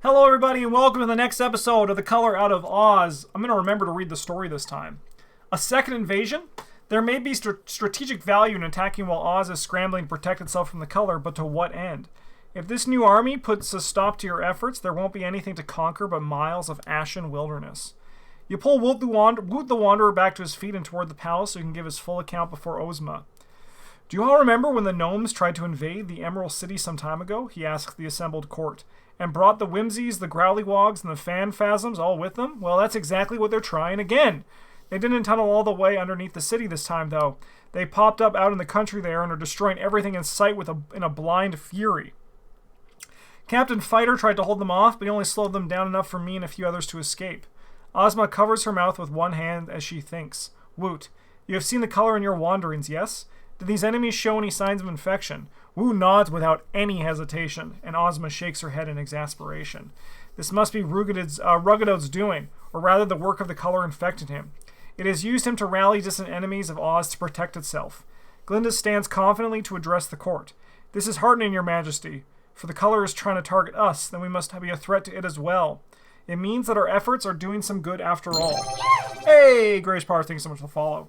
Hello everybody and welcome to the next episode of The Color Out of Oz. I'm going to remember to read the story this time. A second invasion? There may be strategic value in attacking while Oz is scrambling to protect itself from the color, but to what end? If this new army puts a stop to your efforts, there won't be anything to conquer but miles of ashen wilderness. You pull Woot the Wanderer back to his feet and toward the palace so he can give his full account before Ozma. Do you all remember when the gnomes tried to invade the Emerald City some time ago? He asked the assembled court. And brought the Whimsies, the Growlywogs, and the Phanphasms all with them? Well, that's exactly what they're trying again. They didn't tunnel all the way underneath the city this time, though. They popped up out in the country there and are destroying everything in sight in a blind fury. Captain Fighter tried to hold them off, but he only slowed them down enough for me and a few others to escape. Ozma covers her mouth with one hand as she thinks. Woot, you have seen the color in your wanderings, yes? Did these enemies show any signs of infection? Wu nods without any hesitation, and Ozma shakes her head in exasperation. This must be Ruggedod's doing, or rather the work of the color infected him. It has used him to rally distant enemies of Oz to protect itself. Glinda stands confidently to address the court. This is heartening, Your Majesty, for the color is trying to target us, then we must be a threat to it as well. It means that our efforts are doing some good after all. Hey, Grace Parr, thanks so much for the follow.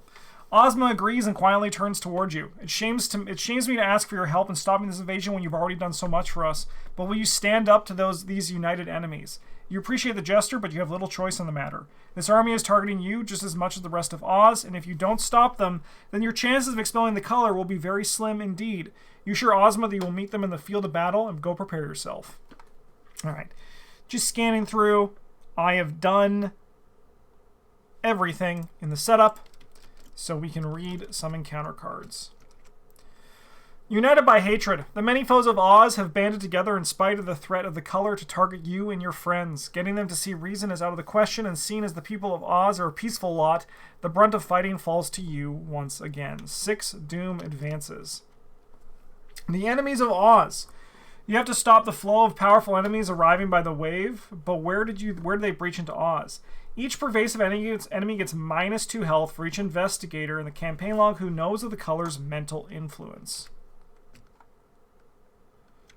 Ozma agrees and quietly turns towards you. It shames me to ask for your help in stopping this invasion when you've already done so much for us, but will you stand up to these united enemies? You appreciate the gesture, but you have little choice in the matter. This army is targeting you just as much as the rest of Oz, and if you don't stop them, then your chances of expelling the color will be very slim indeed. You assure Ozma that you will meet them in the field of battle, and go prepare yourself. Alright, just scanning through. I have done everything in the setup, so we can read some encounter cards. United by hatred, the many foes of Oz have banded together in spite of the threat of the color to target you and your friends. Getting them to see reason is out of the question, and seen as the people of Oz are a peaceful lot, the brunt of fighting falls to you once again. 6 Doom advances. The enemies of Oz. You have to stop the flow of powerful enemies arriving by the wave, but where did they breach into Oz? Each pervasive enemy gets -2 health for each investigator in the campaign log who knows of the color's mental influence.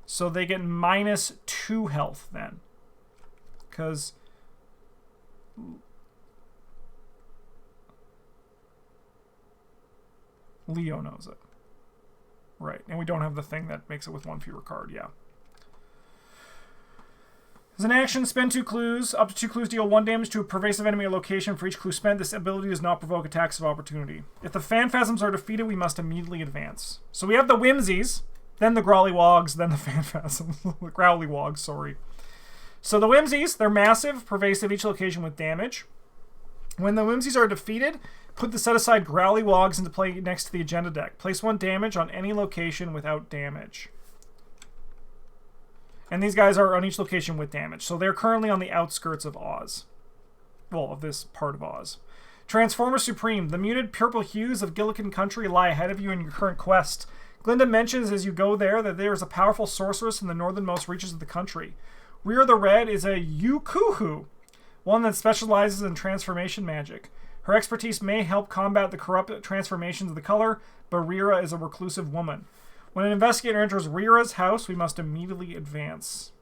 So they get -2 health then. Because Leo knows it. Right, and we don't have the thing that makes it with 1 fewer card, yeah. As an action, spend 2 clues. Up to 2 clues deal 1 damage to a pervasive enemy or location for each clue spent. This ability does not provoke attacks of opportunity. If the Phanphasms are defeated, we must immediately advance. So we have the Whimsies, then the Growlywogs, then the Phanphasms. The Growlywogs, sorry. So the Whimsies, they're massive, pervasive, each location with damage. When the Whimsies are defeated, put the set-aside Growlywogs into play next to the agenda deck. Place 1 damage on any location without damage. And these guys are on each location with damage. So they're currently on the outskirts of Oz. Well, of this part of Oz. Transformer Supreme. The muted purple hues of Gillikin Country lie ahead of you in your current quest. Glinda mentions as you go there that there is a powerful sorceress in the northernmost reaches of the country. Rear the Red is a Yukuhu, one that specializes in transformation magic. Her expertise may help combat the corrupt transformations of the color, but Rira is a reclusive woman. When an investigator enters Rira's house, we must immediately advance.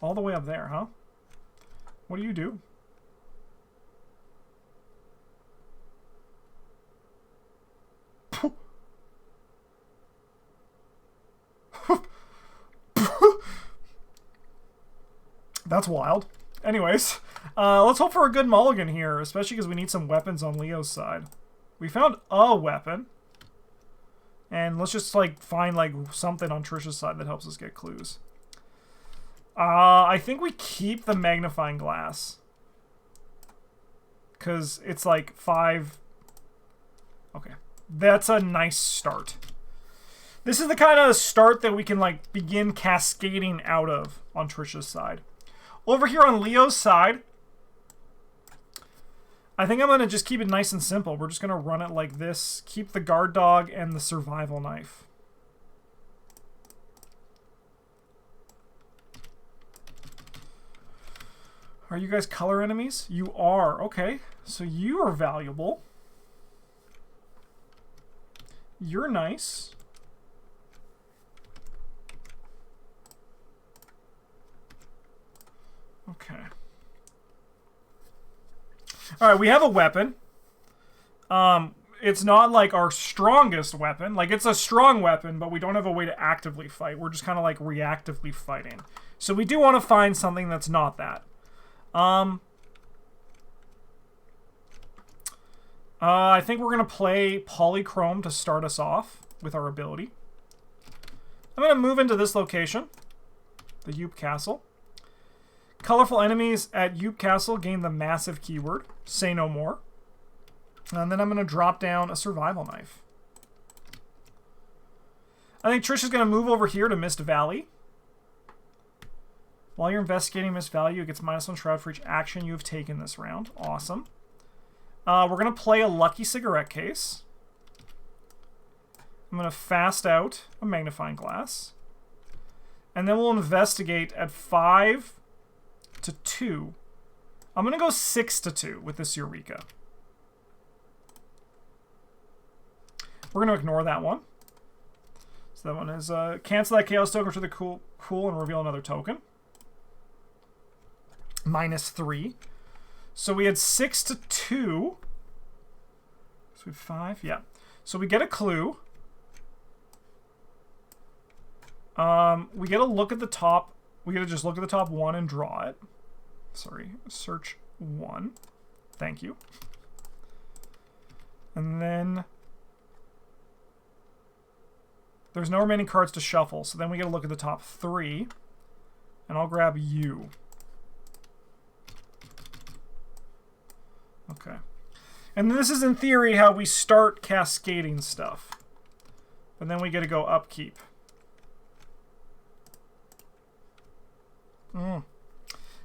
All the way up there, huh? What do you do? That's wild. Anyways, let's hope for a good mulligan here, especially because we need some weapons on Leo's side. We found a weapon. And let's just find something on Trisha's side that helps us get clues. I think we keep the magnifying glass. Because it's 5. Okay. That's a nice start. This is the kind of start that we can begin cascading out of on Trisha's side. Over here on Leo's side, I think I'm going to just keep it nice and simple. We're just going to run it like this. Keep the guard dog and the survival knife. Are you guys color enemies? You are. Okay. So you are valuable. You're nice. Okay. Alright, we have a weapon. It's not like our strongest weapon. Like, it's a strong weapon, but we don't have a way to actively fight. We're just kind of like reactively fighting. So we do want to find something that's not that. I think we're going to play Polychrome to start us off with our ability. I'm going to move into this location, the Yoop Castle. Colorful enemies at Yoop Castle gain the massive keyword, Say No More. And then I'm going to drop down a survival knife. I think Trish is going to move over here to Mist Valley. While you're investigating Mist Valley, it gets -1 shroud for each action you have taken this round. Awesome. We're going to play a lucky cigarette case. I'm going to fast out a magnifying glass. And then we'll investigate at 5 to 2. I'm going to go 6 to 2 with this Eureka. We're going to ignore that one. So that one is cancel that chaos token to the cool and reveal another token. -3. So we had 6 to 2. So we have 5. Yeah. So we get a clue. We get a look at the top. We get to just look at the top 1 and draw it. Sorry. Search 1. Thank you. And then there's no remaining cards to shuffle, so then we get a look at the top 3. And I'll grab you. Okay. And this is, in theory, how we start cascading stuff. But then we get to go upkeep.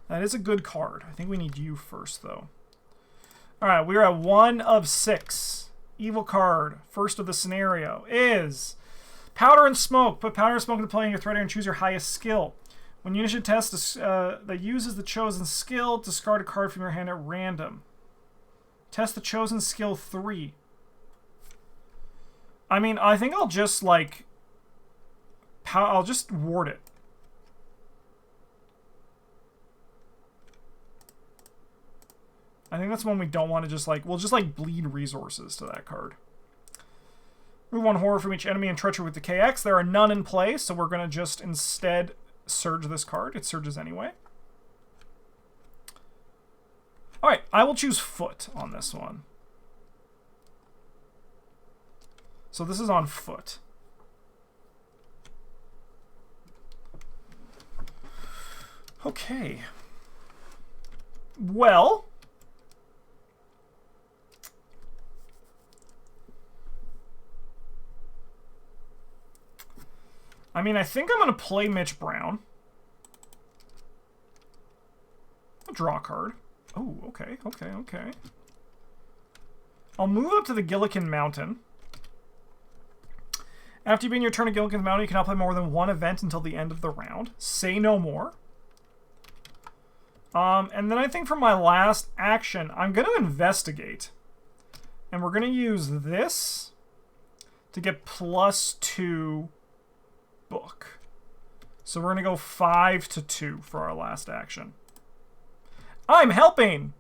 That is a good card. I think we need you first, though. Alright, we're at 1 of 6. Evil card, first of the scenario, is Powder and Smoke. Put Powder and Smoke into play on your threat area and choose your highest skill. When you initiate a test that uses the chosen skill, discard a card from your hand at random. Test the chosen skill 3. I mean, I think I'll just, like... I'll just ward it. I think that's one we don't want to just, like... We'll just, like, bleed resources to that card. Move 1 horror from each enemy and treachery with Decay X. There are none in play, so we're going to just instead surge this card. It surges anyway. Alright, I will choose Foot on this one. So this is on Foot. Okay. Well... I mean, I think I'm going to play Mitch Brown. I'll draw a card. Oh, okay. I'll move up to the Gillikin Mountain. After you begin your turn at Gillikin Mountain, you cannot play more than 1 event until the end of the round. Say No More. And then I think for my last action, I'm going to investigate. And we're going to use this to get +2 book. So we're going to go 5 to 2 for our last action. I'm helping!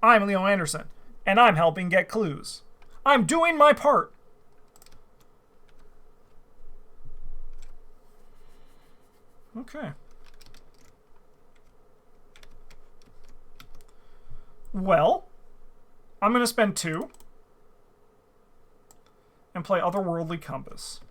I'm Leo Anderson, and I'm helping get clues. I'm doing my part. Okay. Well, I'm going to spend 2 and play Otherworldly Compass.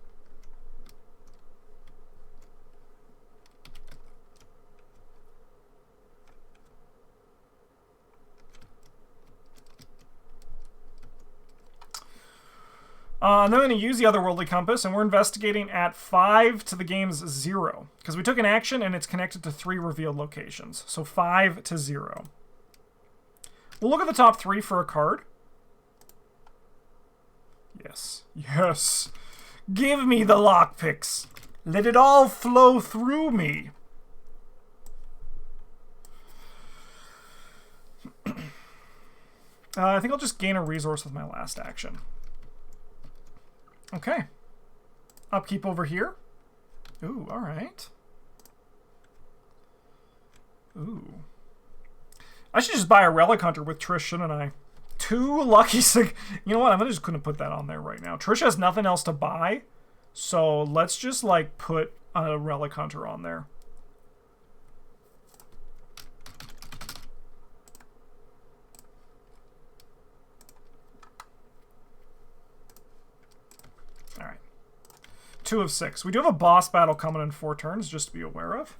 And then I'm going to use the Otherworldly Compass, and we're investigating at 5 to the game's 0. Because we took an action, and it's connected to 3 revealed locations. So 5 to 0. We'll look at the top 3 for a card. Yes. Yes. Give me the lockpicks. Let it all flow through me. I think I'll just gain a resource with my last action. Okay. Upkeep over here. Ooh, alright. Ooh. I should just buy a Relic Hunter with Trish, shouldn't I? 2 lucky... You know what? I'm just going to put that on there right now. Trish has nothing else to buy, so let's just, like, put a Relic Hunter on there. Alright. 2 of 6. We do have a boss battle coming in 4 turns, just to be aware of.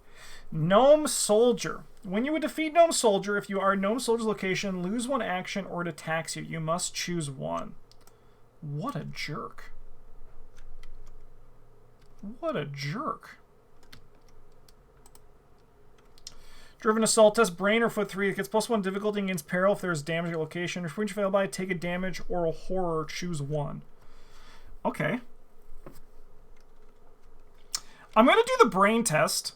Gnome Soldier. When you would defeat Gnome Soldier, if you are in Gnome Soldier's location, lose 1 action or it attacks you. You must choose 1. What a jerk. What a jerk. Driven Assault Test, Brain or Foot 3. It gets +1 difficulty against peril if there is damage at your location. If you fail by, take a damage or a horror, choose 1. Okay. I'm going to do the Brain test.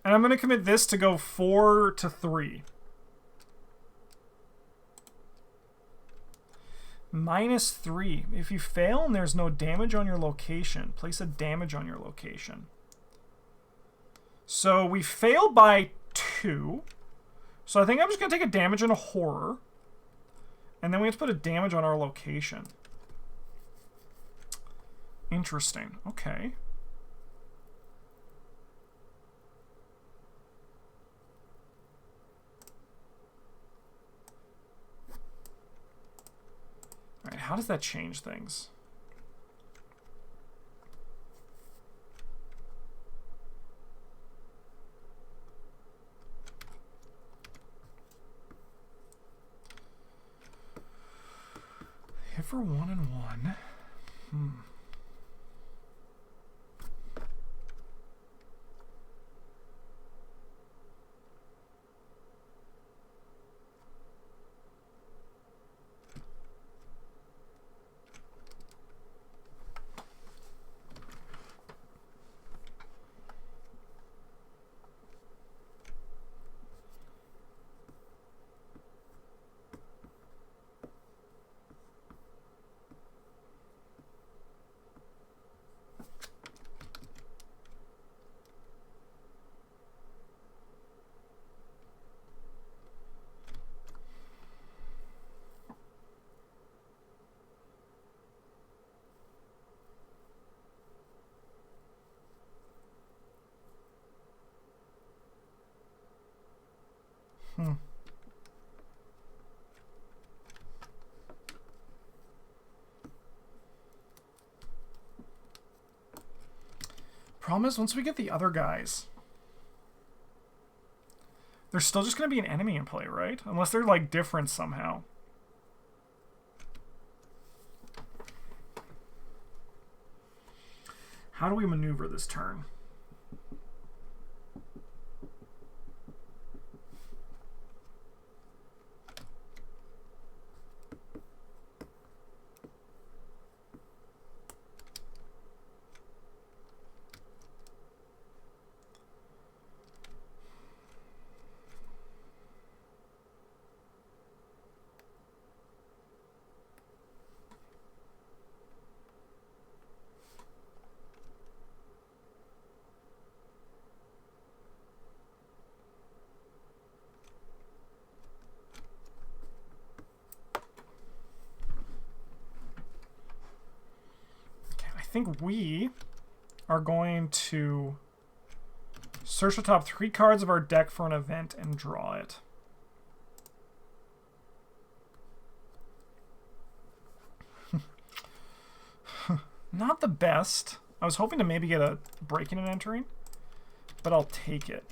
And I'm going to commit this to go 4 to 3. -3. If you fail and there's no damage on your location, place a damage on your location. So we fail by 2. So I think I'm just going to take a damage and a horror. And then we have to put a damage on our location. Interesting. Okay. Alright, how does that change things? Hit for 1 and 1. Problem is, once we get the other guys, there's still just going to be an enemy in play, right? Unless they're, like, different somehow. How do we maneuver this turn? I think we are going to search the top 3 cards of our deck for an event and draw it. Not the best. I was hoping to maybe get a breaking and entering, but I'll take it.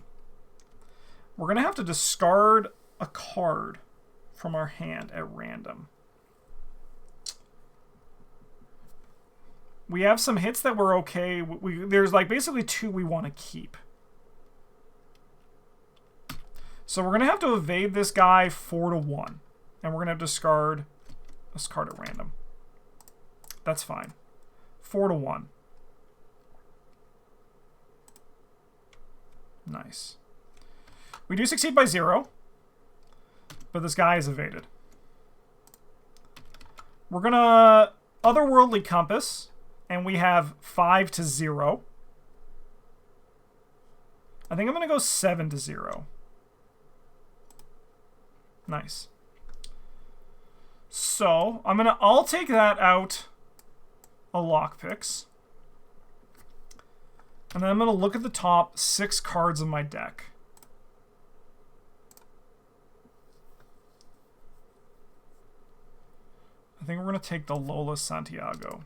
We're going to have to discard a card from our hand at random. We have some hits that we're okay. There's like basically 2 we want to keep. So we're going to have to evade this guy 4 to 1. And we're going to have to discard this card at random. That's fine. 4 to 1. Nice. We do succeed by 0. But this guy is evaded. We're going to Otherworldly Compass. And we have 5 to 0. I think I'm going to go 7-0. Nice. So, I'll take that out a lockpicks. And then I'm going to look at the top 6 cards of my deck. I think we're going to take the Lola Santiago.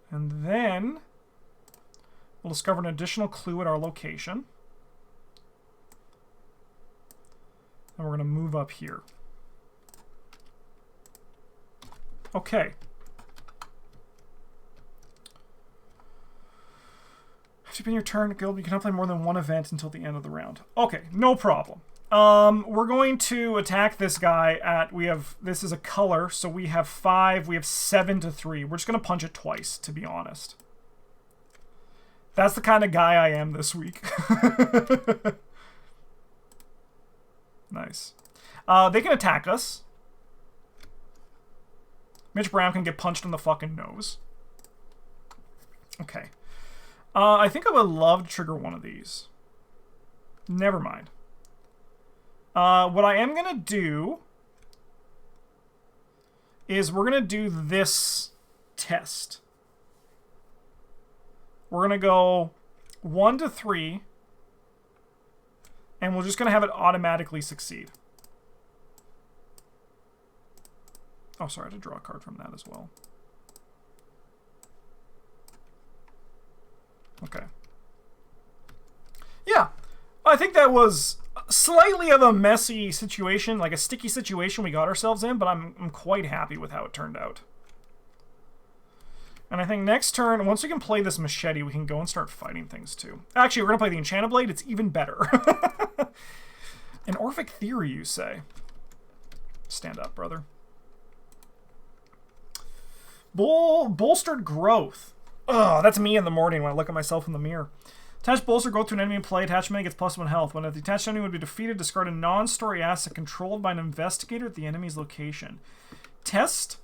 And then we'll discover an additional clue at our location. And we're going to move up here. Okay. After being your turn, Guild, you cannot play more than one event until the end of the round. Okay, no problem. We're going to attack this guy at, this is a color, so we have 5, we have 7-3. We're just going to punch it twice, to be honest. That's the kind of guy I am this week. Nice. They can attack us. Mitch Brown can get punched in the fucking nose. Okay. I think I would love to trigger one of these. Never mind. What I am going to do is we're going to do this test. We're going to go 1-3, and we're just going to have it automatically succeed. Oh, sorry, I had to draw a card from that as well. Okay. Yeah, I think that was slightly of a messy situation, like a sticky situation we got ourselves in, but I'm quite happy with how it turned out. And I think next turn, once we can play this machete, we can go and start fighting things too. Actually, we're going to play the Enchanted Blade. It's even better. An Orphic Theory, you say? Stand up, brother. Bolstered Growth. Ugh, that's me in the morning when I look at myself in the mirror. Attach Bolstered Growth to an enemy in play. Attachment gets +1 health. When the attached enemy would be defeated, discard a non-story asset controlled by an investigator at the enemy's location. Test.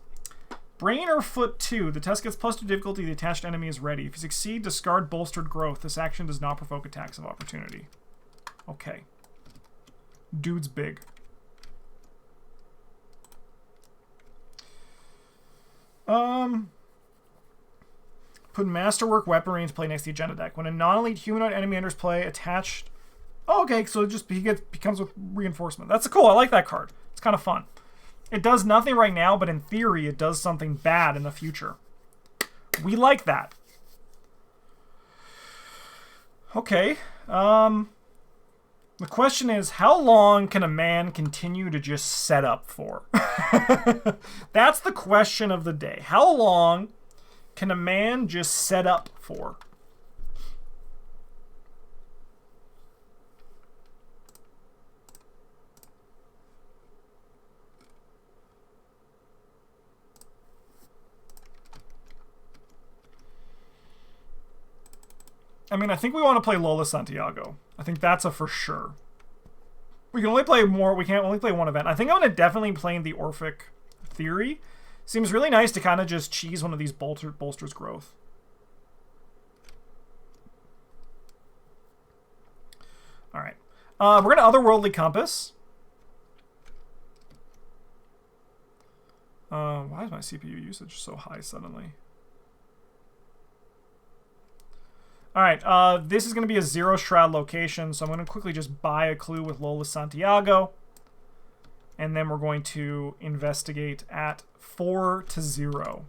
Brain or Foot 2. The test gets +2 difficulty. The attached enemy is ready. If you succeed, discard Bolstered Growth. This action does not provoke attacks of opportunity. Okay. Dude's big. Put Masterwork Weaponry into play next to the agenda deck. When a non-elite humanoid enemy enters play, attached... Oh, okay, so becomes with reinforcement. That's cool, I like that card. It's kind of fun. It does nothing right now, but in theory, it does something bad in the future. We like that. Okay, the question is, how long can a man continue to just set up for? That's the question of the day. How long can a man just set up for? I mean, I think we want to play Lola Santiago. I think that's a for sure. We can only play more. We can't only play one event. I think I'm going to definitely play the Orphic Theory. Seems really nice to kind of just cheese one of these Bolsters Growth. All right. We're going to Otherworldly Compass. Why is my CPU usage so high suddenly? All right, this is going to be a 0 Shroud location, so I'm going to quickly just buy a clue with Lola Santiago. And then we're going to investigate at 4-0.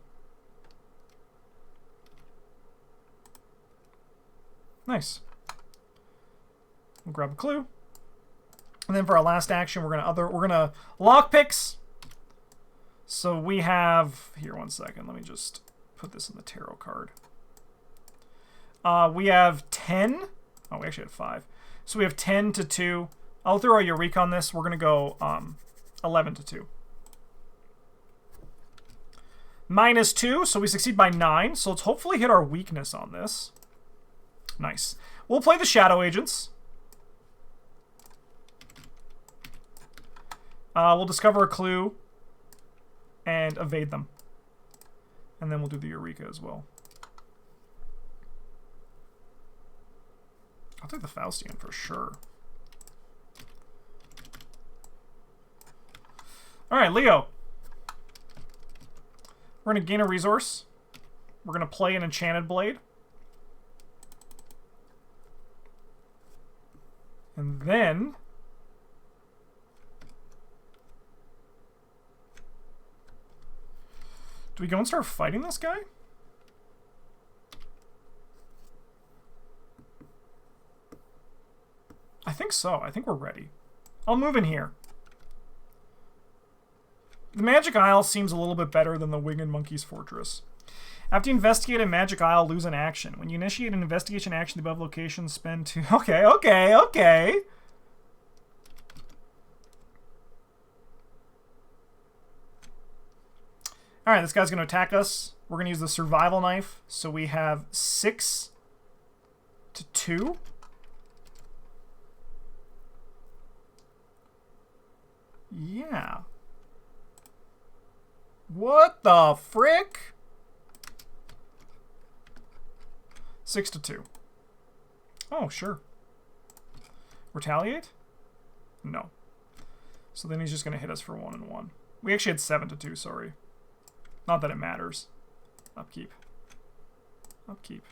Nice. We'll grab a clue. And then for our last action, we're gonna lockpicks. So we have here, one second. Let me just put this in the tarot card. We have 10. Oh, we actually had 5. So we have 10-2. I'll throw a Eureka on this. We're gonna go 11-2. -2, so we succeed by 9. So let's hopefully hit our weakness on this. Nice. We'll play the Shadow Agents. We'll discover a clue and evade them. And then we'll do the Eureka as well. I'll take the Faustian for sure. Alright, Leo. We're going to gain a resource. We're going to play an Enchanted Blade. And then... do we go and start fighting this guy? I think so. I think we're ready. I'll move in here. The Magic Isle seems a little bit better than the Winged Monkey's Fortress. After you investigate a Magic Isle, lose an action. When you initiate an investigation action, the above location, spend 2... Okay. Alright, this guy's going to attack us. We're going to use the survival knife. So we have 6 to 2. Yeah. What the frick? 6 to 2. Oh, sure. Retaliate? No. So then he's just going to hit us for 1 and 1. We actually had 7 to 2, sorry. Not that it matters. Upkeep. Upkeep.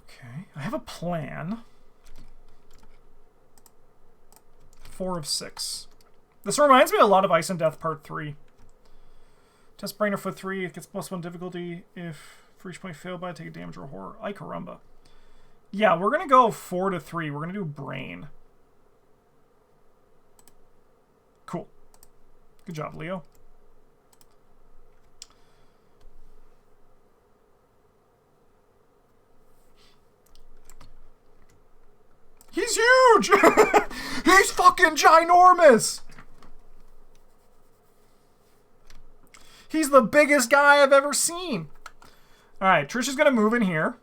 Okay, I have a plan. 4 of 6. This reminds me a lot of Ice and Death Part 3. Test Brain or Foot 3, it gets +1 difficulty. If for each point failed by, take a damage or horror. Ay caramba. Yeah, we're going to go 4 to 3. We're going to do Brain. Cool. Good job, Leo. He's huge! He's fucking ginormous! He's the biggest guy I've ever seen. Alright, Trish is going to move in here.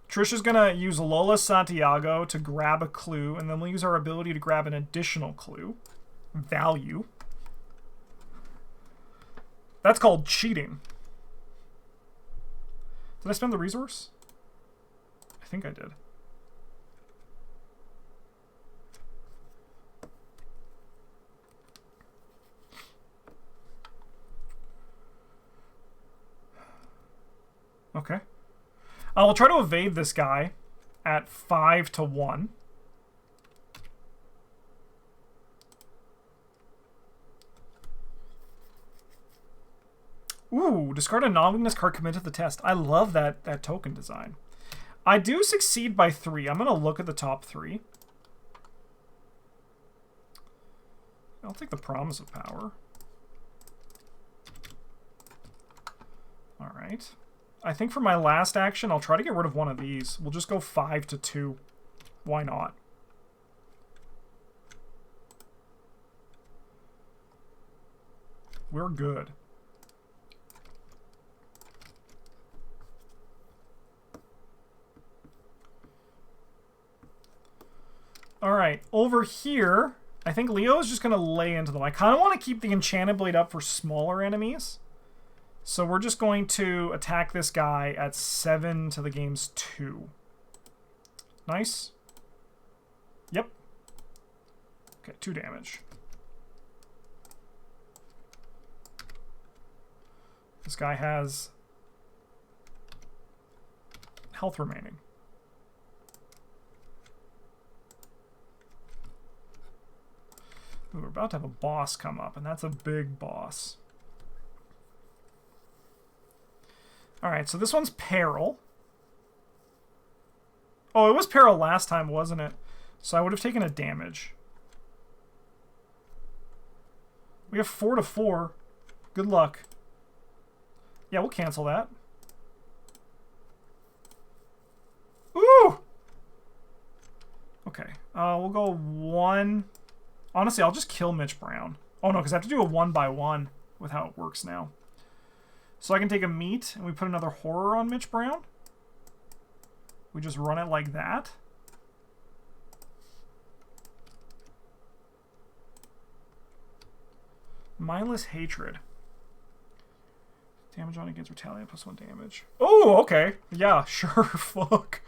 Trish is going to use Lola Santiago to grab a clue, and then we'll use our ability to grab an additional clue. Value. That's called cheating. Did I spend the resource? I think I did. Okay. We'll try to evade this guy at 5 to 1. Ooh, discard a non-weakness card, commit to the test. I love that token design. I do succeed by 3. I'm going to look at the top 3. I'll take the Promise of Power. Alright. I think for my last action, I'll try to get rid of one of these. We'll just go 5 to 2. Why not? We're good. Alright, over here, I think Leo is just going to lay into them. I kind of want to keep the Enchanted Blade up for smaller enemies. So we're just going to attack this guy at 7 to the game's 2. Nice. Yep. Okay, 2 damage. This guy has health remaining. Ooh, we're about to have a boss come up, and that's a big boss. Alright, so this one's Peril. Oh, it was Peril last time, wasn't it? So I would have taken a damage. We have 4 to 4. Good luck. Yeah, we'll cancel that. Ooh! Okay, we'll go 1... Honestly, I'll just kill Mitch Brown. Oh no, because I have to do a 1-by-1 with how it works now. So I can take a meat and we put another horror on Mitch Brown. We just run it like that. Mindless Hatred. Damage on against retaliate +1 damage. Oh, okay. Yeah, sure. Fuck.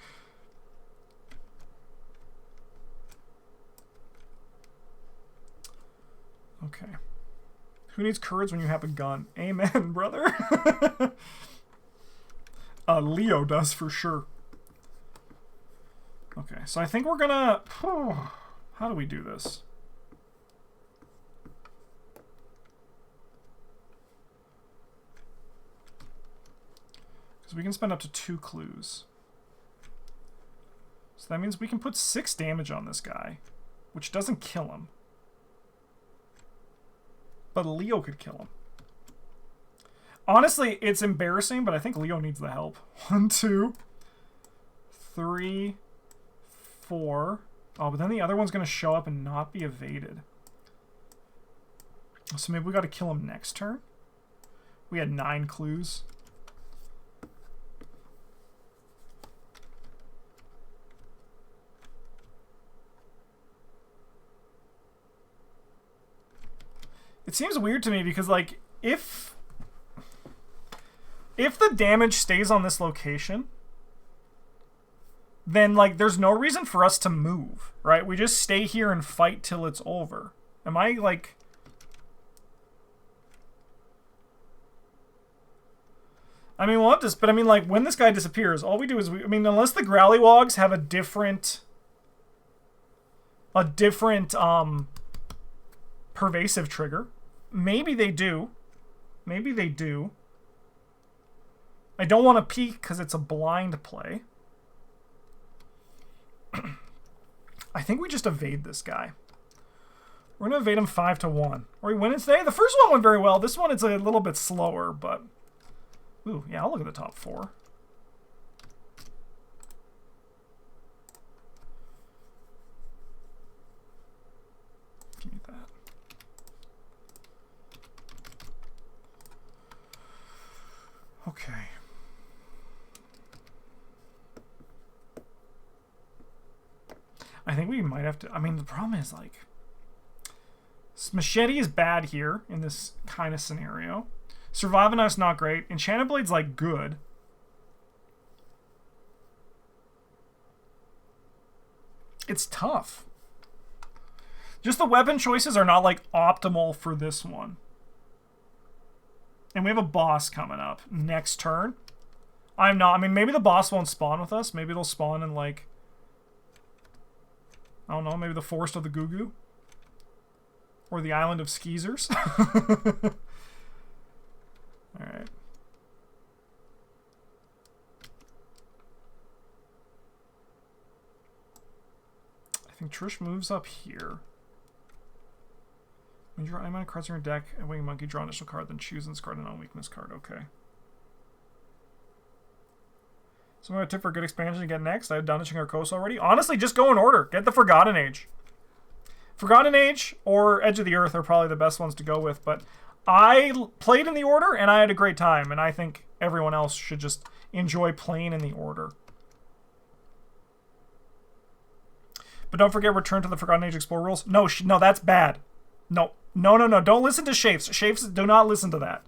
Okay. Who needs courage when you have a gun? Amen, brother. Leo does for sure. Okay, so I think we're gonna... How do we do this? Because we can spend up to 2 clues. So that means we can put 6 damage on this guy, which doesn't kill him. But Leo could kill him. Honestly, it's embarrassing, but I think Leo needs the help. 1, 2, 3, 4. Oh, but then the other one's going to show up and not be evaded. So maybe we got to kill him next turn. We had 9 clues. It seems weird to me because, like, if the damage stays on this location, then, like, there's no reason for us to move, right? We just stay here and fight till it's over. Am I, like... I mean, we'll have to... But, I mean, like, when this guy disappears, all we do is... I mean, unless the Growlywogs have a different... pervasive trigger. Maybe they do. Maybe they do. I don't want to peek because it's a blind play. I think we just evade this guy. We're going to evade him 5-1. Are we winning today? The first one went very well. This one is a little bit slower, but... Ooh, yeah, I'll look at the top 4. Give me that. Okay. I think we might have to... I mean, the problem is, like... Machete is bad here in this kind of scenario. Survive and Us, not great. Enchanted Blade's, like, good. It's tough. Just the weapon choices are not, like, optimal for this one. And we have a boss coming up next turn. I'm not... I mean, maybe the boss won't spawn with us. Maybe it'll spawn in, like... I don't know, maybe the Forest of the Goo Goo? Or the Island of Skeezers? Alright. I think Trish moves up here. When you draw any amount of cards in your deck, a Winged Monkey, draw an initial card, then choose and discard a non-weakness card. Okay. So my tip for a good expansion to get next. I have done Chingarcosa already. Honestly, just go in order. Get the Forgotten Age. Forgotten Age or Edge of the Earth are probably the best ones to go with, but I played in the order and I had a great time, and I think everyone else should just enjoy playing in the order. But don't forget, return to the Forgotten Age Explore rules. No, no, that's bad. No. No, no, no. Don't listen to Shapes. Shapes, do not listen to that.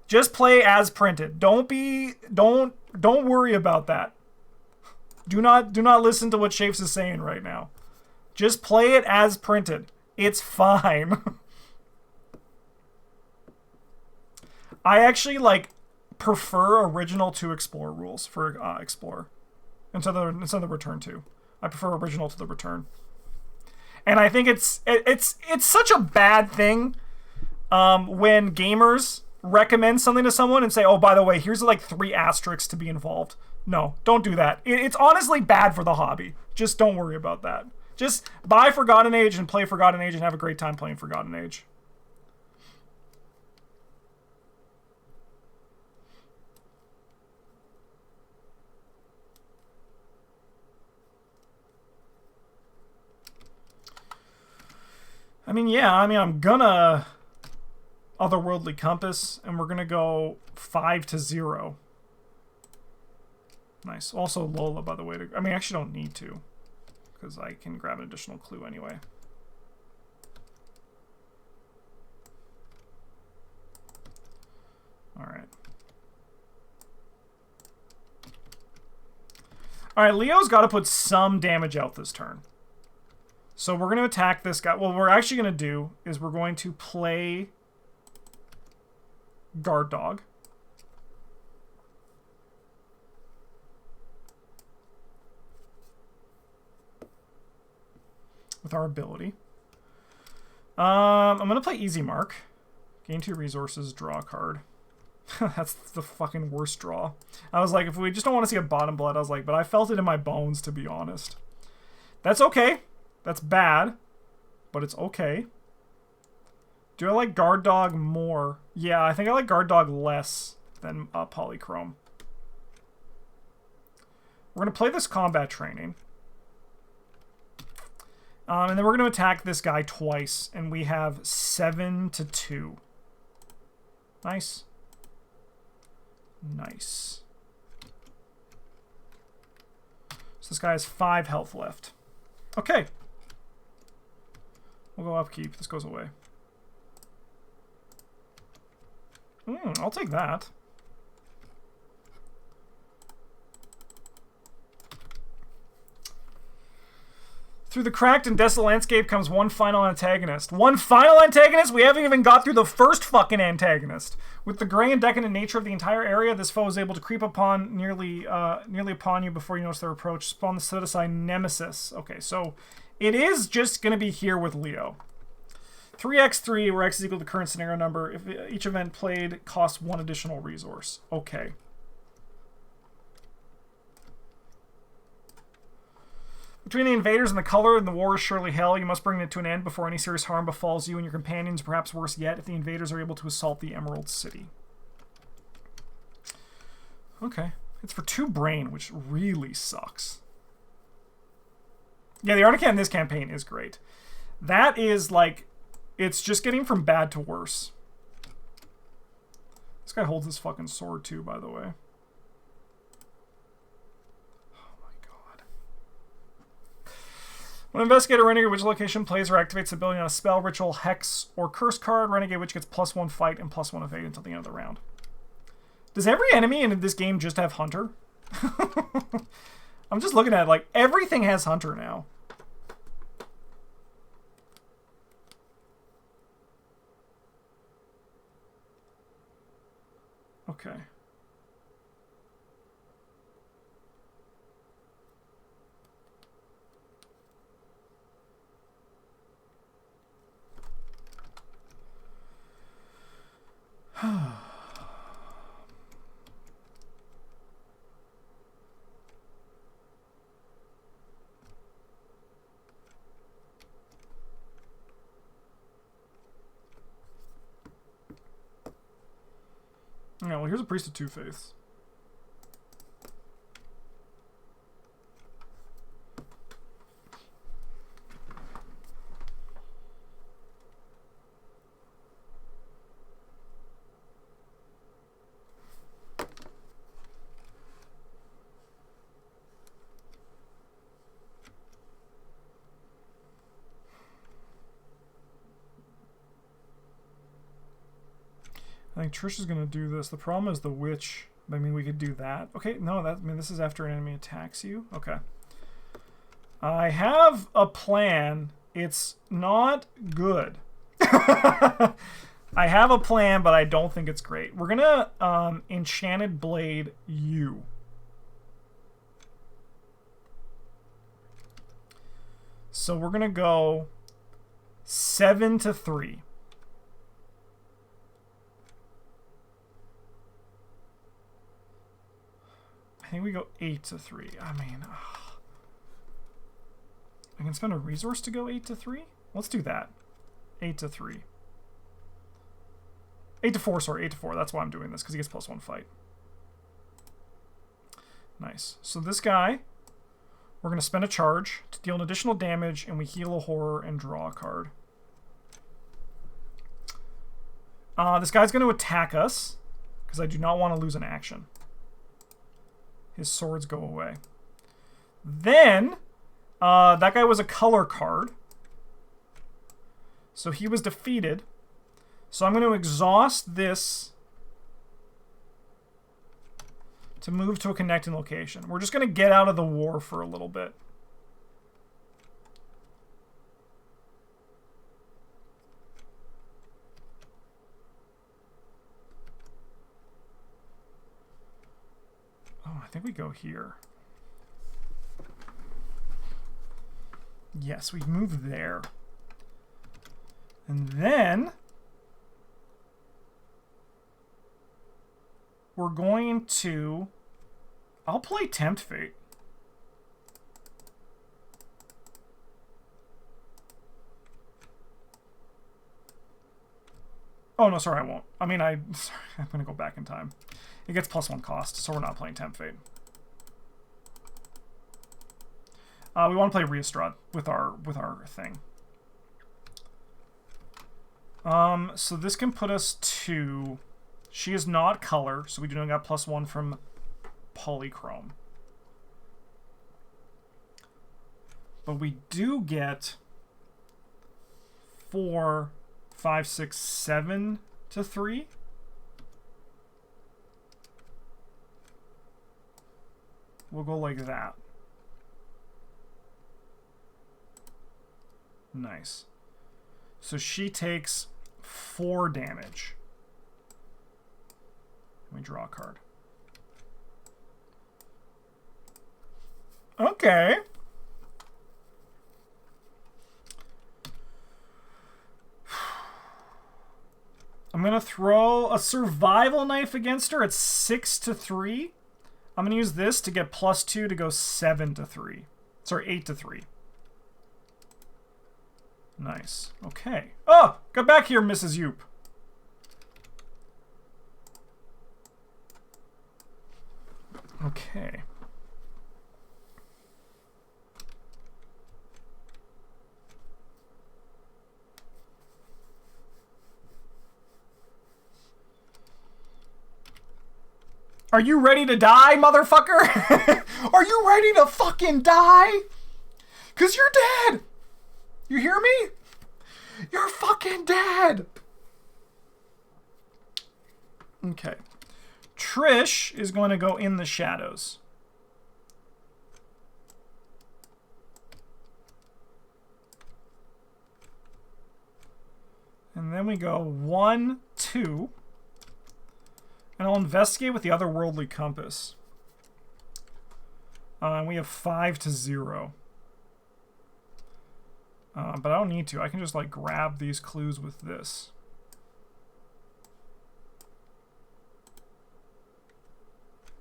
Just play as printed. Don't worry about that. Do not listen to what Shapes is saying right now. Just play it as printed. It's fine. I actually, like, prefer original to Explore rules for Explore. Instead of the Return 2. I prefer original to the Return. And I think it's such a bad thing when gamers recommend something to someone and say, oh, by the way, here's like 3 asterisks to be involved. No, don't do that. It's honestly bad for the hobby. Just don't worry about that. Just buy Forgotten Age and play Forgotten Age and have a great time playing Forgotten Age. I mean, yeah, I mean, I'm gonna Otherworldly Compass, and we're going to go 5 to 0. Nice. Also Lola, by the way. I mean, I actually don't need to, because I can grab an additional clue anyway. Alright. Alright, Leo's got to put some damage out this turn. So we're going to attack this guy. What we're actually going to do is we're going to play Guard Dog. With our ability. I'm going to play Easy Mark. Gain 2 resources, draw a card. That's the fucking worst draw. I was like, if we just don't want to see a bottom blood, I was like, but I felt it in my bones, to be honest. That's okay. That's bad, but it's okay. Do I like Guard Dog more? Yeah, I think I like Guard Dog less than Polychrome. We're going to play this combat training. And then we're going to attack this guy twice, and we have 7 to 2. Nice. Nice. So this guy has 5 health left. Okay. We'll go upkeep. This goes away. I'll take that. Through the cracked and desolate landscape comes one final antagonist. One final antagonist? We haven't even got through the first fucking antagonist. With the gray and decadent nature of the entire area, this foe is able to creep upon nearly upon you before you notice their approach. Spawn the set-aside Nemesis. Okay, so it is just going to be here with Leo. 3x3, where x is equal to the current scenario number. If each event played costs 1 additional resource. Okay. Between the invaders and the color, and the war is surely hell. You must bring it to an end before any serious harm befalls you and your companions. Perhaps worse yet, if the invaders are able to assault the Emerald City. Okay. It's for 2 brain, which really sucks. Yeah, the ARKHAM in this campaign is great. That is, like, it's just getting from bad to worse. This guy holds his fucking sword, too, by the way. When Investigator Renegade, which location plays or activates the ability on a spell, ritual, hex, or curse card, Renegade Witch gets +1 fight and +1 evade until the end of the round. Does every enemy in this game just have Hunter? I'm just looking at it, like, everything has Hunter now. Okay. Yeah, well, here's a Priest of Two Faiths. I think Trish is going to do this. The problem is the witch. I mean, we could do that. Okay, no, that, I mean, this is after an enemy attacks you. Okay. I have a plan. It's not good. I have a plan, but I don't think it's great. We're going to Enchanted Blade you. So we're going to go 7 to 3. I think we go 8 to 3. I mean, I can spend a resource to go 8 to 3? Let's do that. 8 to 3. 8 to 4, sorry, 8 to 4. That's why I'm doing this, because he gets +1 fight. Nice. So this guy, we're going to spend a charge to deal an additional damage, and we heal a horror and draw a card. This guy's going to attack us because I do not want to lose an action. His swords go away. Then, that guy was a color card. So he was defeated. So I'm going to exhaust this to move to a connecting location. We're just going to get out of the war for a little bit. Oh, I think we go here. Yes, we move there. And then we're going to... I'll play Tempt Fate. Oh, no, sorry, I won't. I mean, sorry, I'm going to go back in time. It gets +1 cost, so we're not playing Tempt Fate. We want to play Rheostrad with our thing. So this can put us to... She is not color, so we do not got +1 from polychrome. But we do get 4, 5, 6, 7 to 3. We'll go like that. Nice. So she takes 4 damage. Let me draw a card. Okay. I'm going to throw a survival knife against her at 6 to 3. I'm going to use this to get +2 to go 7 to 3. Sorry, 8 to 3. Nice. Okay. Oh! Get back here, Mrs. Yoop. Okay. Are you ready to die, motherfucker? Are you ready to fucking die? 'Cause you're dead! You hear me? You're fucking dead! Okay. Trish is going to go in the shadows. And then we go 1, 2. And I'll investigate with the otherworldly compass. And we have 5 to 0. But I don't need to. I can just, like, grab these clues with this.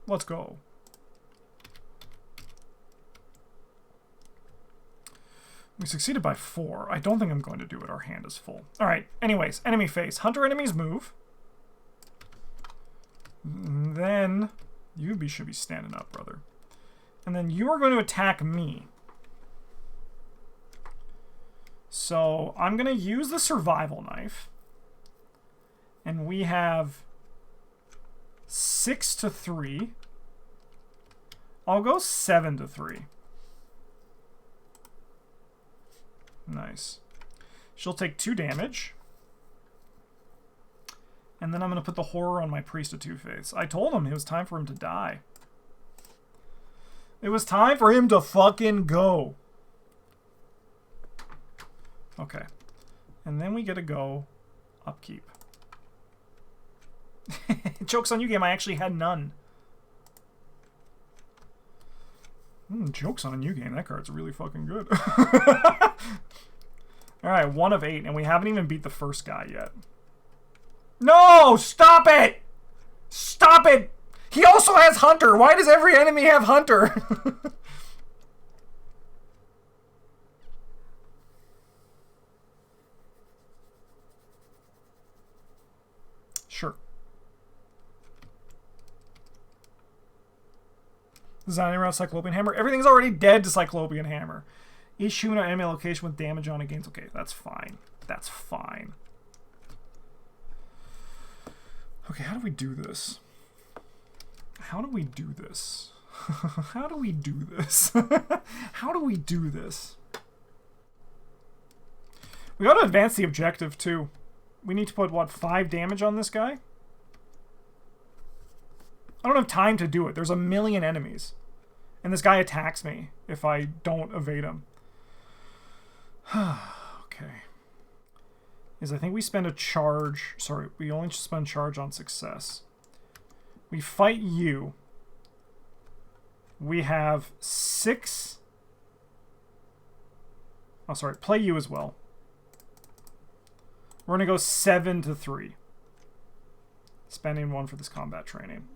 Let's go. We succeeded by 4. I don't think I'm going to do it. Our hand is full. Alright, anyways. Enemy face. Hunter enemies move. And then you should be standing up, brother. And then you are going to attack me. So I'm going to use the survival knife. And we have 6 to 3. I'll go 7 to 3. Nice. She'll take 2 damage. And then I'm going to put the horror on my Priest of Two-Face. I told him it was time for him to die. It was time for him to fucking go. Okay. And then we get to go upkeep. Joke's on you, game. I actually had none. Joke's on you, game. That card's really fucking good. Alright, 1 of 8. And we haven't even beat the first guy yet. No! Stop it! Stop it! He also has Hunter! Why does every enemy have Hunter? Sure. Designing around Cyclopean Hammer. Everything's already dead to Cyclopean Hammer. Each human or enemy location with damage on it gains. Okay, that's fine. That's fine. Okay, how do we do this? How do we do this? How do we do this? How do we do this? We gotta advance the objective, too. We need to put, what, 5 damage on this guy? I don't have time to do it. There's a million enemies. And this guy attacks me if I don't evade him. Okay. I think we spend a charge... Sorry, we only spend charge on success. We fight you. We have 6... Oh, sorry. Play you as well. We're going to go 7 to 3. Spending 1 for this combat training.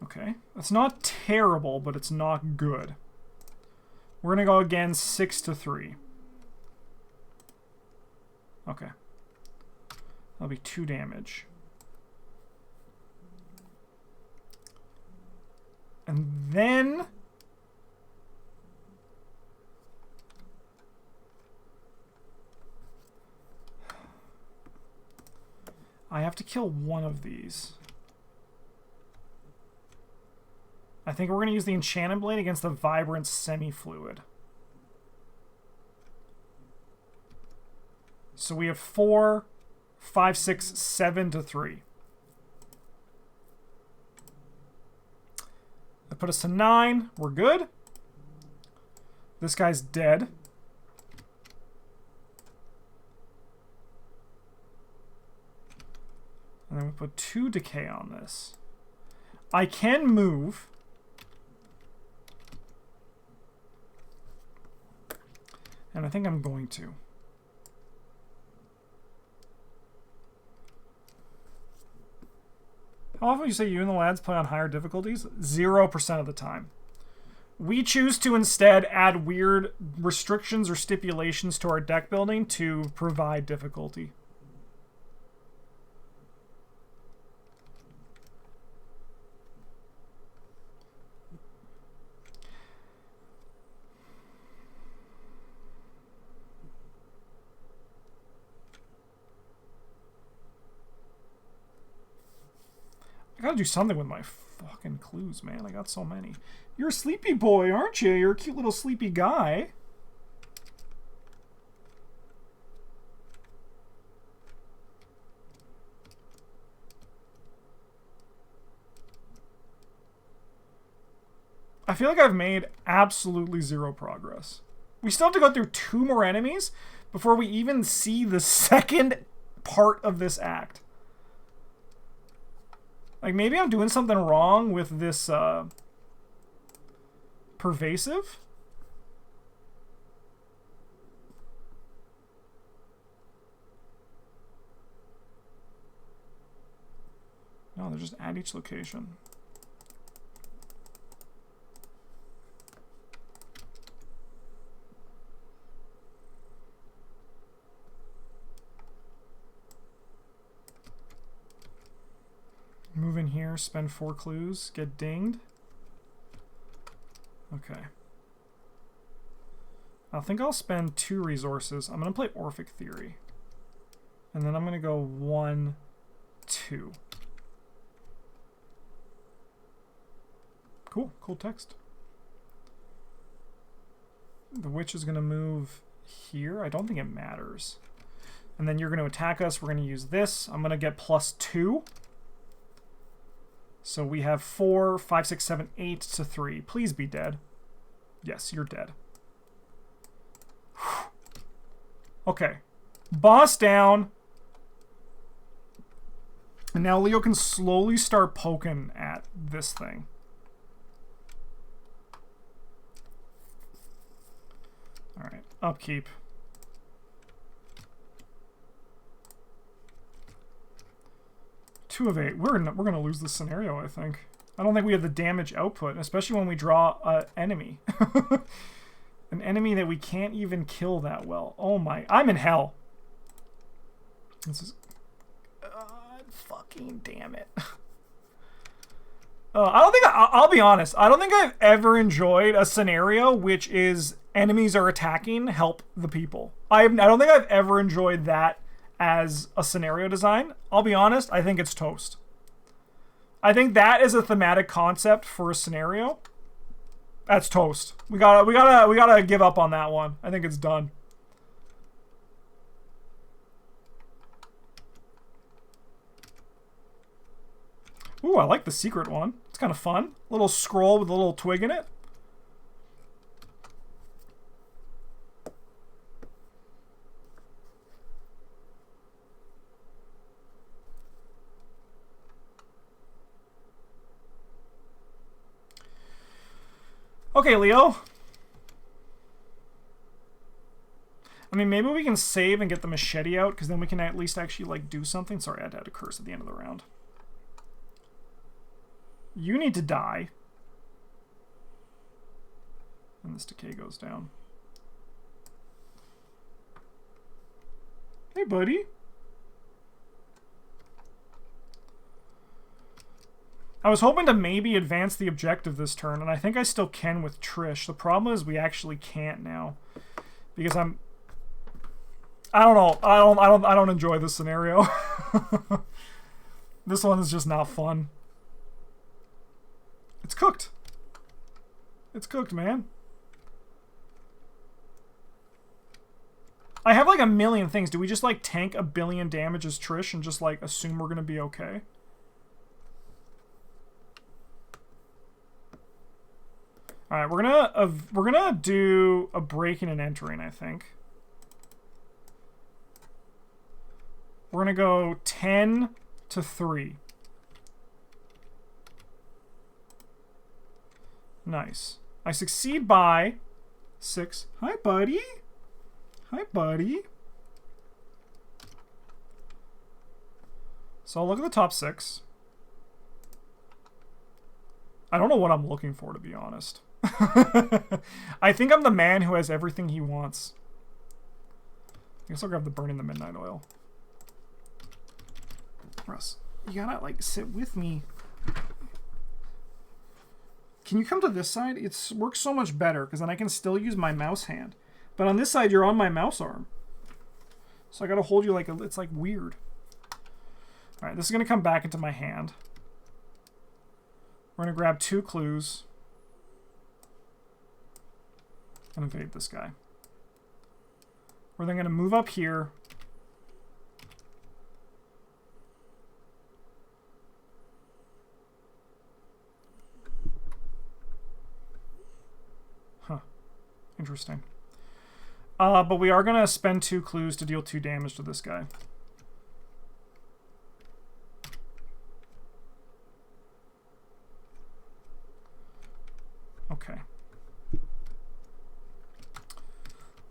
Okay. That's not terrible, but it's not good. We're going to go again 6 to 3. Okay. That'll be 2 damage. And then... I have to kill one of these. I think we're going to use the Enchanted Blade against the Vibrant Semi-Fluid. So we have 4, 5, 6, 7 to 3. That put us to 9. We're good. This guy's dead. And then we put 2 decay on this. I can move. And I think I'm going to. How often would you say you and the lads play on higher difficulties? 0% of the time. We choose to instead add weird restrictions or stipulations to our deck building to provide difficulty. I gotta do something with my fucking clues, man. I got so many. You're a sleepy boy, aren't you? You're a cute little sleepy guy. I feel like I've made absolutely 0 progress. We still have to go through 2 more enemies before we even see the second part of this act. Like, maybe I'm doing something wrong with this, pervasive? No, they're just at each location. Move in here, spend 4 clues, get dinged. Okay. I think I'll spend 2 resources. I'm going to play Orphic Theory. And then I'm going to go 1, 2. Cool, cool text. The witch is going to move here. I don't think it matters. And then you're going to attack us. We're going to use this. I'm going to get +2. So we have 4, 5, 6, 7, 8 to 3. Please be dead. Yes, you're dead. Okay. Boss down. And now Leo can slowly start poking at this thing. Alright, upkeep. Two of 8. We're gonna lose this scenario, I think. I don't think we have the damage output, especially when we draw an enemy. An enemy that we can't even kill that well. Oh my... I'm in hell. This is... fucking damn it. I don't think... I'll be honest. I don't think I've ever enjoyed a scenario which is enemies are attacking, help the people. I don't think I've ever enjoyed that as a scenario design, I'll be honest, I think it's toast. I think that is a thematic concept for a scenario. That's toast. We gotta give up on that one. I think it's done. Ooh, I like the secret one. It's kind of fun. Little scroll with a little twig in it. Okay, Leo. I mean, maybe we can save and get the machete out, because then we can at least actually, like, do something. Sorry, I had to add a curse at the end of the round. You need to die. And this decay goes down. Hey, buddy. I was hoping to maybe advance the objective this turn, and I think I still can with Trish. The problem is we actually can't now. Because I don't know. I don't enjoy this scenario. This one is just not fun. It's cooked. It's cooked, man. I have like a million things. Do we just like tank a billion damage as Trish and just like assume we're gonna be okay? All right, we're gonna do a breaking and entering, I think. We're gonna go 10 to 3. Nice. I succeed by 6. Hi, buddy. Hi, buddy. So I'll look at the top 6. I don't know what I'm looking for, to be honest. I think I'm the man who has everything he wants. I guess I'll grab the Burning the Midnight Oil. Russ, you gotta, like, sit with me. Can you come to this side? It works so much better, because then I can still use my mouse hand. But on this side, you're on my mouse arm. So I gotta hold you like a... It's, like, weird. Alright, this is gonna come back into my hand. We're gonna grab 2 clues. And invade this guy. We're then gonna move up here. Interesting. But we are going to spend 2 clues to deal 2 damage to this guy. Okay.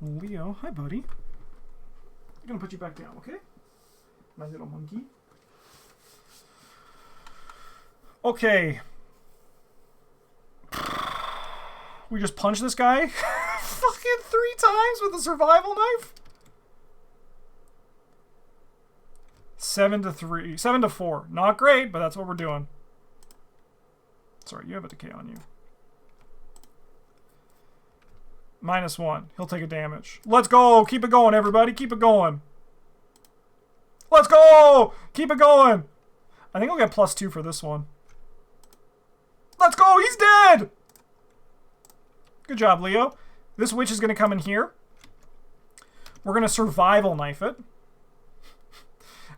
Leo, hi buddy. I'm going to put you back down, okay? My little monkey. Okay. We just punch this guy fucking 3 times with a survival knife? 7 to 3. 7 to 4. Not great, but that's what we're doing. Sorry, you have a decay on you. -1. He'll take a damage. Let's go! Keep it going, everybody. Keep it going. Let's go! Keep it going! I think I'll get +2 for this one. Let's go! He's dead! Good job, Leo. This witch is going to come in here. We're going to survival knife it.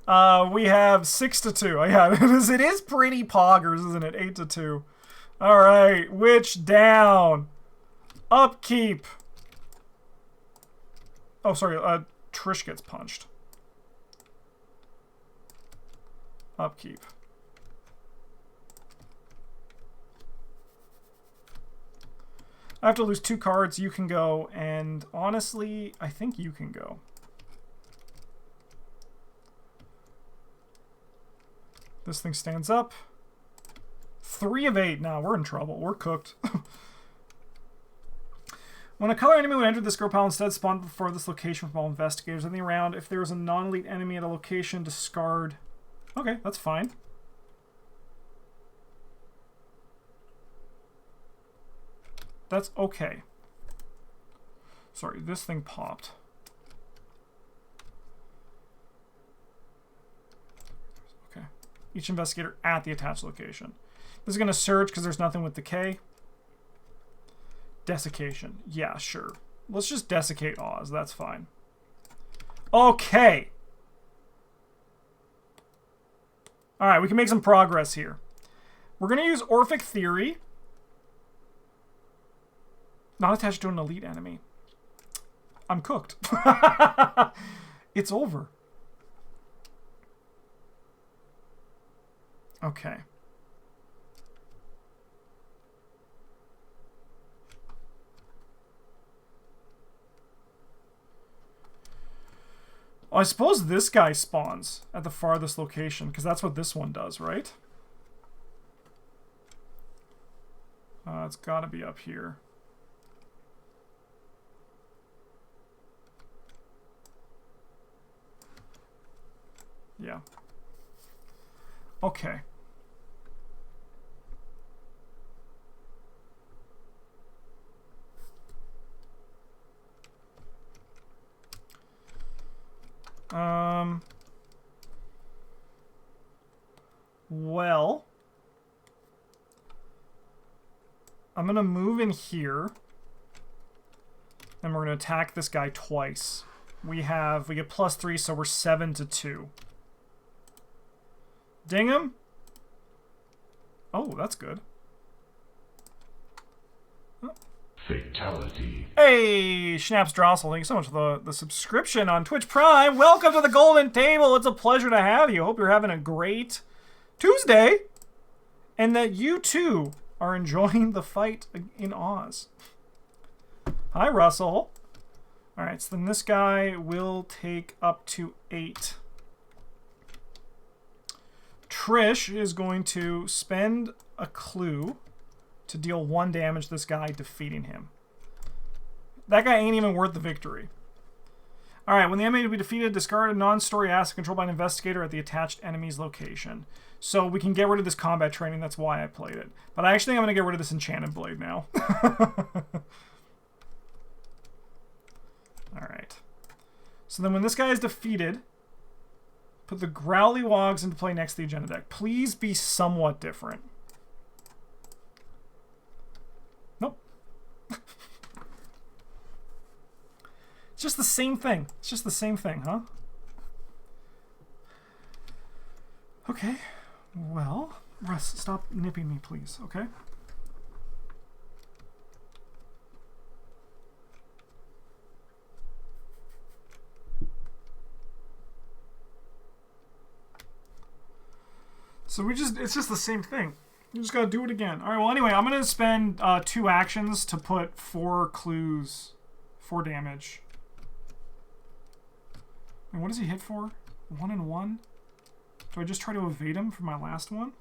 We have 6 to 2. Yeah, it is pretty poggers, isn't it? 8 to 2. All right, witch down. Upkeep. Oh, sorry. Trish gets punched. Upkeep. I have to lose 2 cards. You can go, and honestly, I think you can go. This thing stands up. 3 of 8. Now we're in trouble. We're cooked. When a color enemy would enter this group pile, instead spawn before this location from all investigators in the round. If there was a non-elite enemy at a location, discard. Okay, that's fine. That's okay. Sorry, this thing popped. each investigator at the attached location. This is going to search because there's nothing with decay. Desiccation. Yeah, sure. Let's just desiccate Oz. That's fine. Okay. Alright, we can make some progress here. We're going to use Orphic Theory. Not attached to an elite enemy. I'm cooked. It's over. Okay. Oh, I suppose this guy spawns at the farthest location, because that's what this one does, right? It's got to be up here. Yeah. Okay. Well, I'm gonna move in here, and we're gonna attack this guy twice. We get +3, so we're 7-2. Ding him. Oh, that's good. Fatality. Hey, Schnaps Drossel, thank you so much for the subscription on Twitch Prime. Welcome to the Golden Table. It's a pleasure to have you. Hope you're having a great Tuesday, and that you too are enjoying the fight in Oz. Hi, Russell. All right, so then this guy will take up to 8. Trish is going to spend a clue to deal 1 damage to this guy, defeating him. That guy ain't even worth the victory. Alright, when the enemy to be defeated, discard a non-story asset controlled by an investigator at the attached enemy's location. So we can get rid of this combat training, that's why I played it. But I actually think I'm going to get rid of this enchanted blade now. Alright. So then when this guy is defeated, put the Growly Wogs into play next to the agenda deck. Please be somewhat different. Nope. It's just the same thing. It's just the same thing, huh? Okay. Well, Russ, stop nipping me, please, okay? So it's just the same thing. You just gotta do it again. Alright, well anyway, I'm gonna spend 2 actions to put 4 clues, 4 damage. And what does he hit for? 1 and 1? Do I just try to evade him for my last one?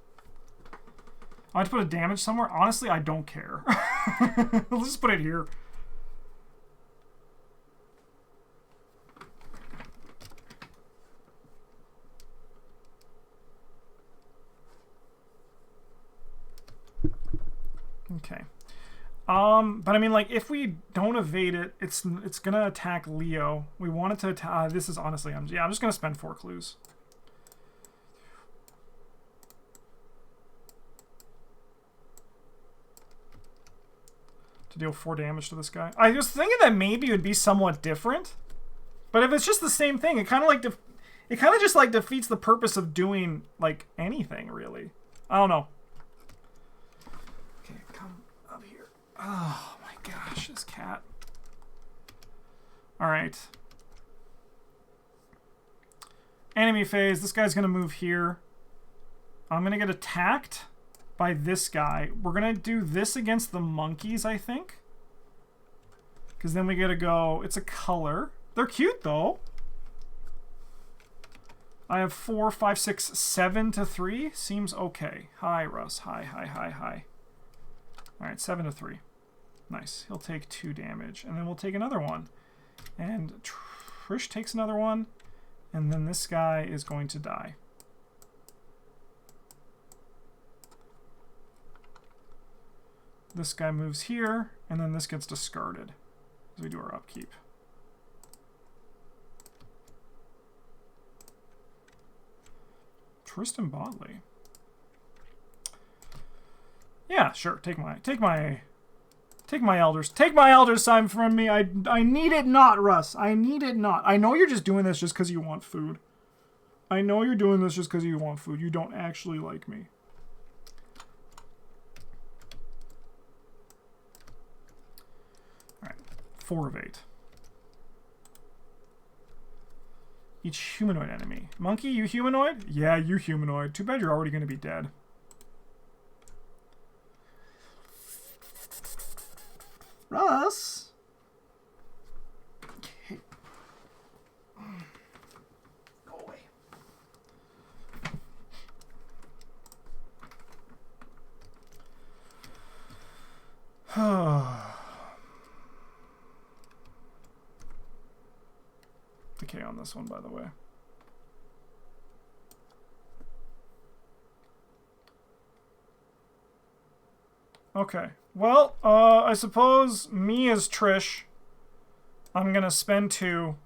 I have to put a damage somewhere? Honestly, I don't care. Let's just put it here. Okay. But I mean, like, if we don't evade it, it's gonna attack Leo. We want it to attack. This is honestly, I'm just gonna spend 4 clues. To deal 4 damage to this guy. I was thinking that maybe it would be somewhat different, but if it's just the same thing, it kind of just like defeats the purpose of doing like anything really. I don't know. Okay, come up here. Oh my gosh, this cat. All right. Enemy phase. This guy's gonna move here. I'm gonna get attacked by this guy. We're gonna do this against the monkeys, I think. Because then we gotta go, it's a color. They're cute though. I have 4, 5, 6, 7 to 3. Seems okay. Hi, Russ. Hi. Alright, 7 to 3. Nice. He'll take 2 damage. And then we'll take another one. And Trish takes another one. And then this guy is going to die. This guy moves here, and then this gets discarded as we do our upkeep. Tristan Bodley. Yeah, sure. Take my elders. Take my elders sign from me. I need it not, Russ. I need it not. I know you're just doing this just because you want food. I know you're doing this just because you want food. You don't actually like me. Alright. 4 of 8. Each humanoid enemy. Monkey, you humanoid? Yeah, you humanoid. Too bad you're already going to be dead. Russ? Okay. Go away. Decay on this one, by the way. Okay. Well, I suppose me as Trish, I'm gonna spend 2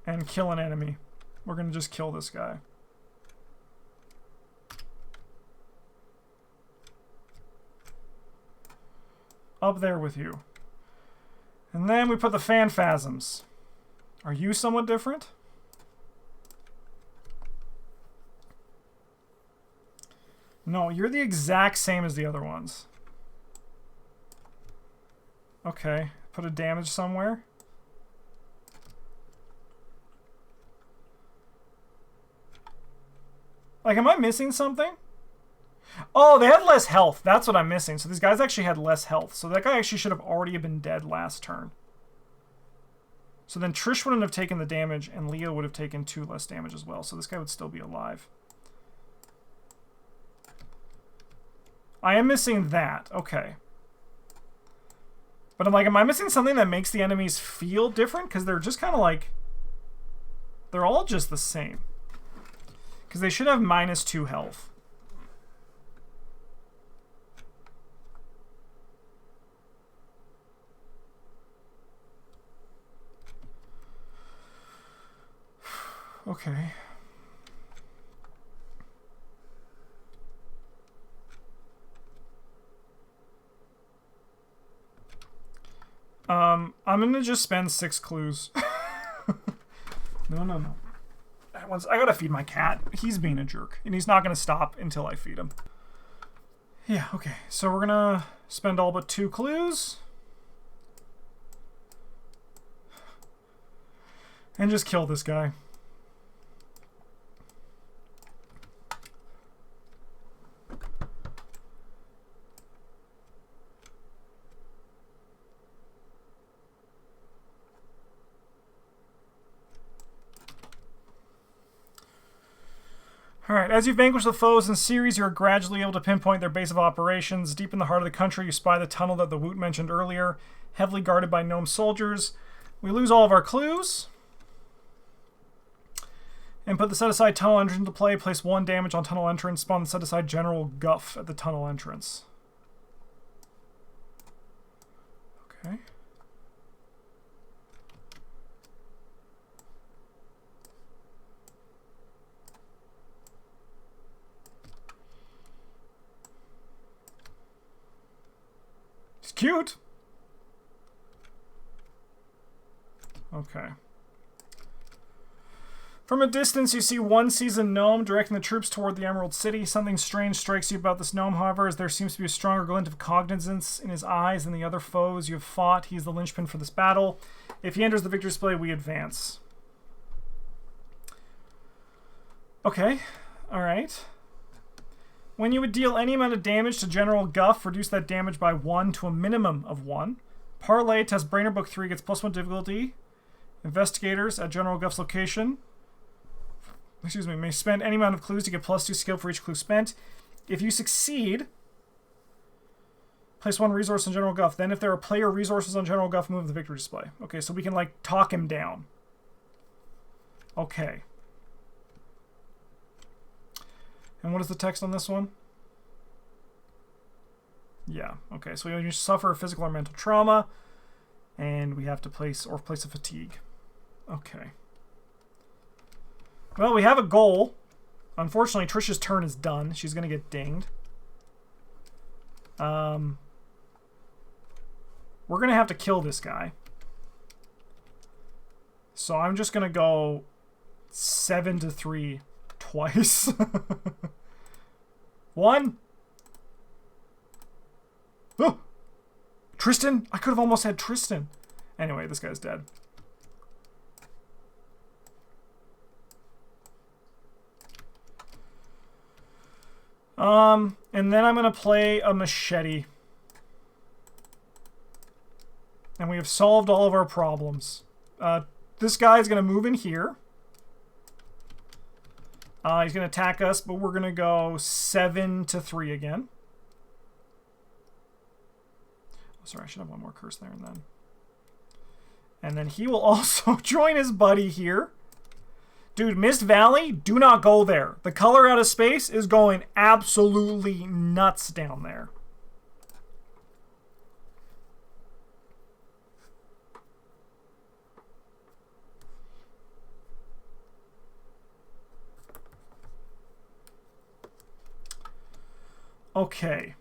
and kill an enemy. We're gonna just kill this guy. Up there with you. And then we put the Phanphasms. Are you somewhat different? No, you're the exact same as the other ones. Okay, put a damage somewhere. Like, am I missing something? Oh, they had less health. That's what I'm missing. So these guys actually had less health. So that guy actually should have already been dead last turn. So then Trish wouldn't have taken the damage, and Leo would have taken 2 less damage as well. So this guy would still be alive. I am missing that. Okay. But I'm like, am I missing something that makes the enemies feel different? Because they're just kind of like... They're all just the same. Because they should have -2 health. Okay. I'm gonna just spend 6 clues. No. I gotta feed my cat. He's being a jerk, and he's not gonna stop until I feed him. Yeah, okay. So we're gonna spend all but 2 clues. And just kill this guy. Alright, as you vanquish the foes in series, you are gradually able to pinpoint their base of operations. Deep in the heart of the country, you spy the tunnel that the Woot mentioned earlier, heavily guarded by gnome soldiers. We lose all of our clues. And put the set-aside tunnel entrance into play. Place 1 damage on tunnel entrance. Spawn the set-aside General Guff at the tunnel entrance. Okay. It's cute. Okay. From a distance, you see one seasoned gnome directing the troops toward the Emerald City. Something strange strikes you about this gnome, however, as there seems to be a stronger glint of cognizance in his eyes than the other foes you have fought. He is the linchpin for this battle. If he enters the victory display, we advance. Okay. Alright. When you would deal any amount of damage to General Guff, reduce that damage by 1 to a minimum of 1. Parlay, test Brainer Book 3, gets +1 difficulty. Investigators at General Guff's location, may spend any amount of clues to get +2 skill for each clue spent. If you succeed, place 1 resource on General Guff. Then if there are player resources on General Guff, move the victory display. Okay, so we can, like, talk him down. Okay. And what is the text on this one? Yeah, okay. So you suffer a physical or mental trauma, and we have to place a fatigue. Okay. Well, we have a goal. Unfortunately, Trish's turn is done. She's going to get dinged. We're going to have to kill this guy. So I'm just going to go 7-3 twice. 1. Oh! Tristan? I could have almost had Tristan. Anyway, this guy's dead. And then I'm going to play a machete. And we have solved all of our problems. This guy's going to move in here. He's going to attack us, but we're going to go 7-3 again. Oh, sorry, I should have one more curse there and then. And then he will also join his buddy here. Dude, Mist Valley, do not go there. The color out of space is going absolutely nuts down there. Okay.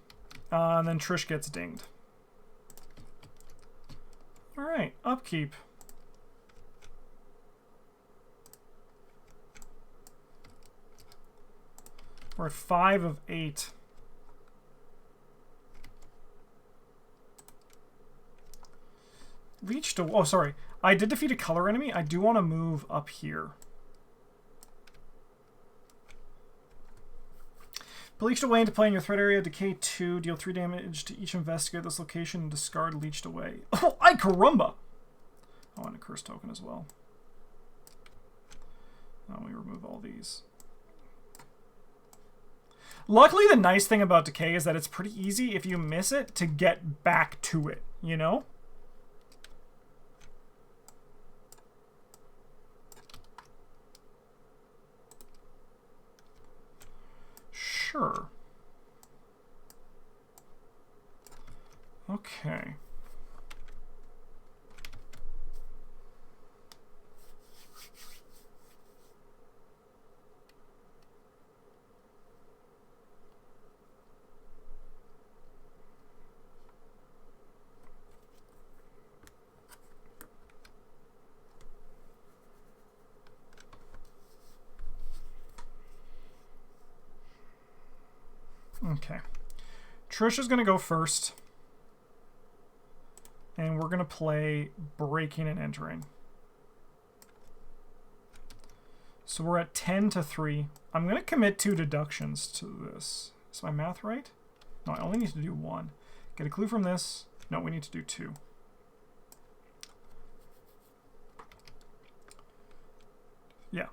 And then Trish gets dinged. Alright, upkeep. We're at 5 of 8. Reached a... Oh, sorry. I did defeat a color enemy. I do want to move up here. Leached away into play in your threat area. Decay 2. Deal 3 damage to each investigator at this location and discard leached away. Oh, ay caramba! Oh, and a curse token as well. Oh, we remove all these. Luckily, the nice thing about Decay is that it's pretty easy, if you miss it, to get back to it, you know? Sure. Okay. Okay. Trisha's going to go first. And we're going to play Breaking and Entering. So we're at 10-3. I'm going to commit 2 deductions to this. Is my math right? No, I only need to do 1. Get a clue from this. No, we need to do 2. Yeah.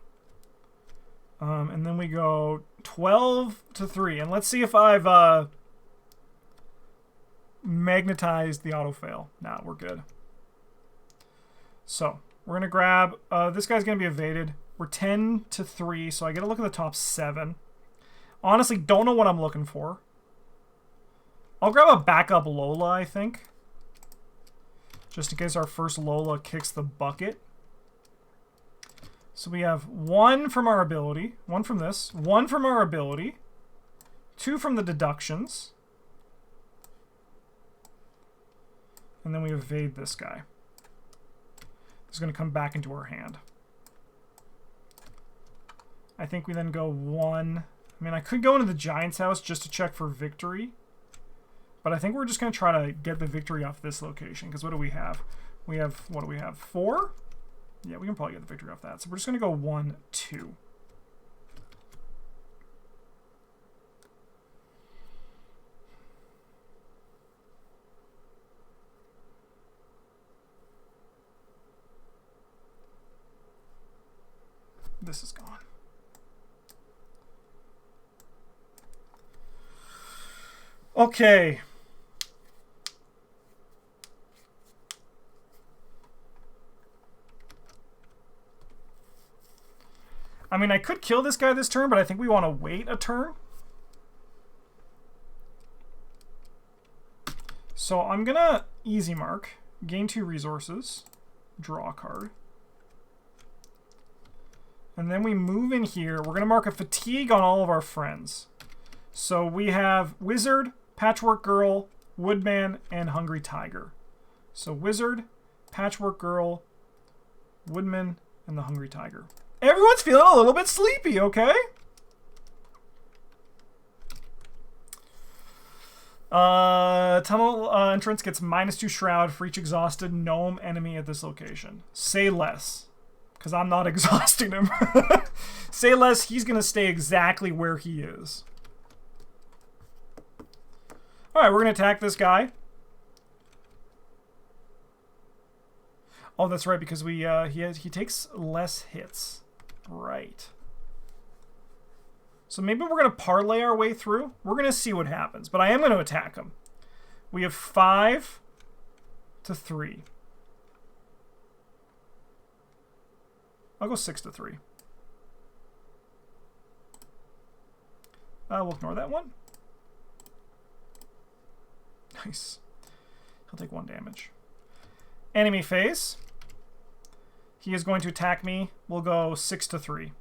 And then we go 12-3. And let's see if I've magnetized the auto-fail. Nah, we're good. So, we're going to grab... this guy's going to be evaded. We're 10-3, so I get a look at the top 7. Honestly, don't know what I'm looking for. I'll grab a backup Lola, I think. Just in case our first Lola kicks the bucket. So we have 1 from our ability, 1 from this, 1 from our ability, 2 from the deductions, and then we evade this guy. This is going to come back into our hand. I think we then go 1. I mean, I could go into the Giant's house just to check for victory, but I think we're just going to try to get the victory off this location, because what do we have? We have, what do we have, 4? Yeah, we can probably get the victory off that. So we're just going to go 1-2. This is gone. Okay. I mean, I could kill this guy this turn, but I think we want to wait a turn. So I'm going to easy mark, gain 2 resources, draw a card. And then we move in here. We're going to mark a fatigue on all of our friends. So we have Wizard, Patchwork Girl, Woodman, and Hungry Tiger. So Wizard, Patchwork Girl, Woodman, and the Hungry Tiger. Everyone's feeling a little bit sleepy, okay? Tunnel entrance gets -2 shroud for each exhausted gnome enemy at this location. Say less. Because I'm not exhausting him. Say less, he's going to stay exactly where he is. Alright, we're going to attack this guy. Oh, that's right, because he takes less hits. Right. So maybe we're going to parlay our way through. We're going to see what happens, but I am going to attack him. We have 5 to 3. I'll go 6 to 3. We'll ignore that one. Nice. He'll take 1 damage. Enemy phase. He is going to attack me. We'll go 6 to 3.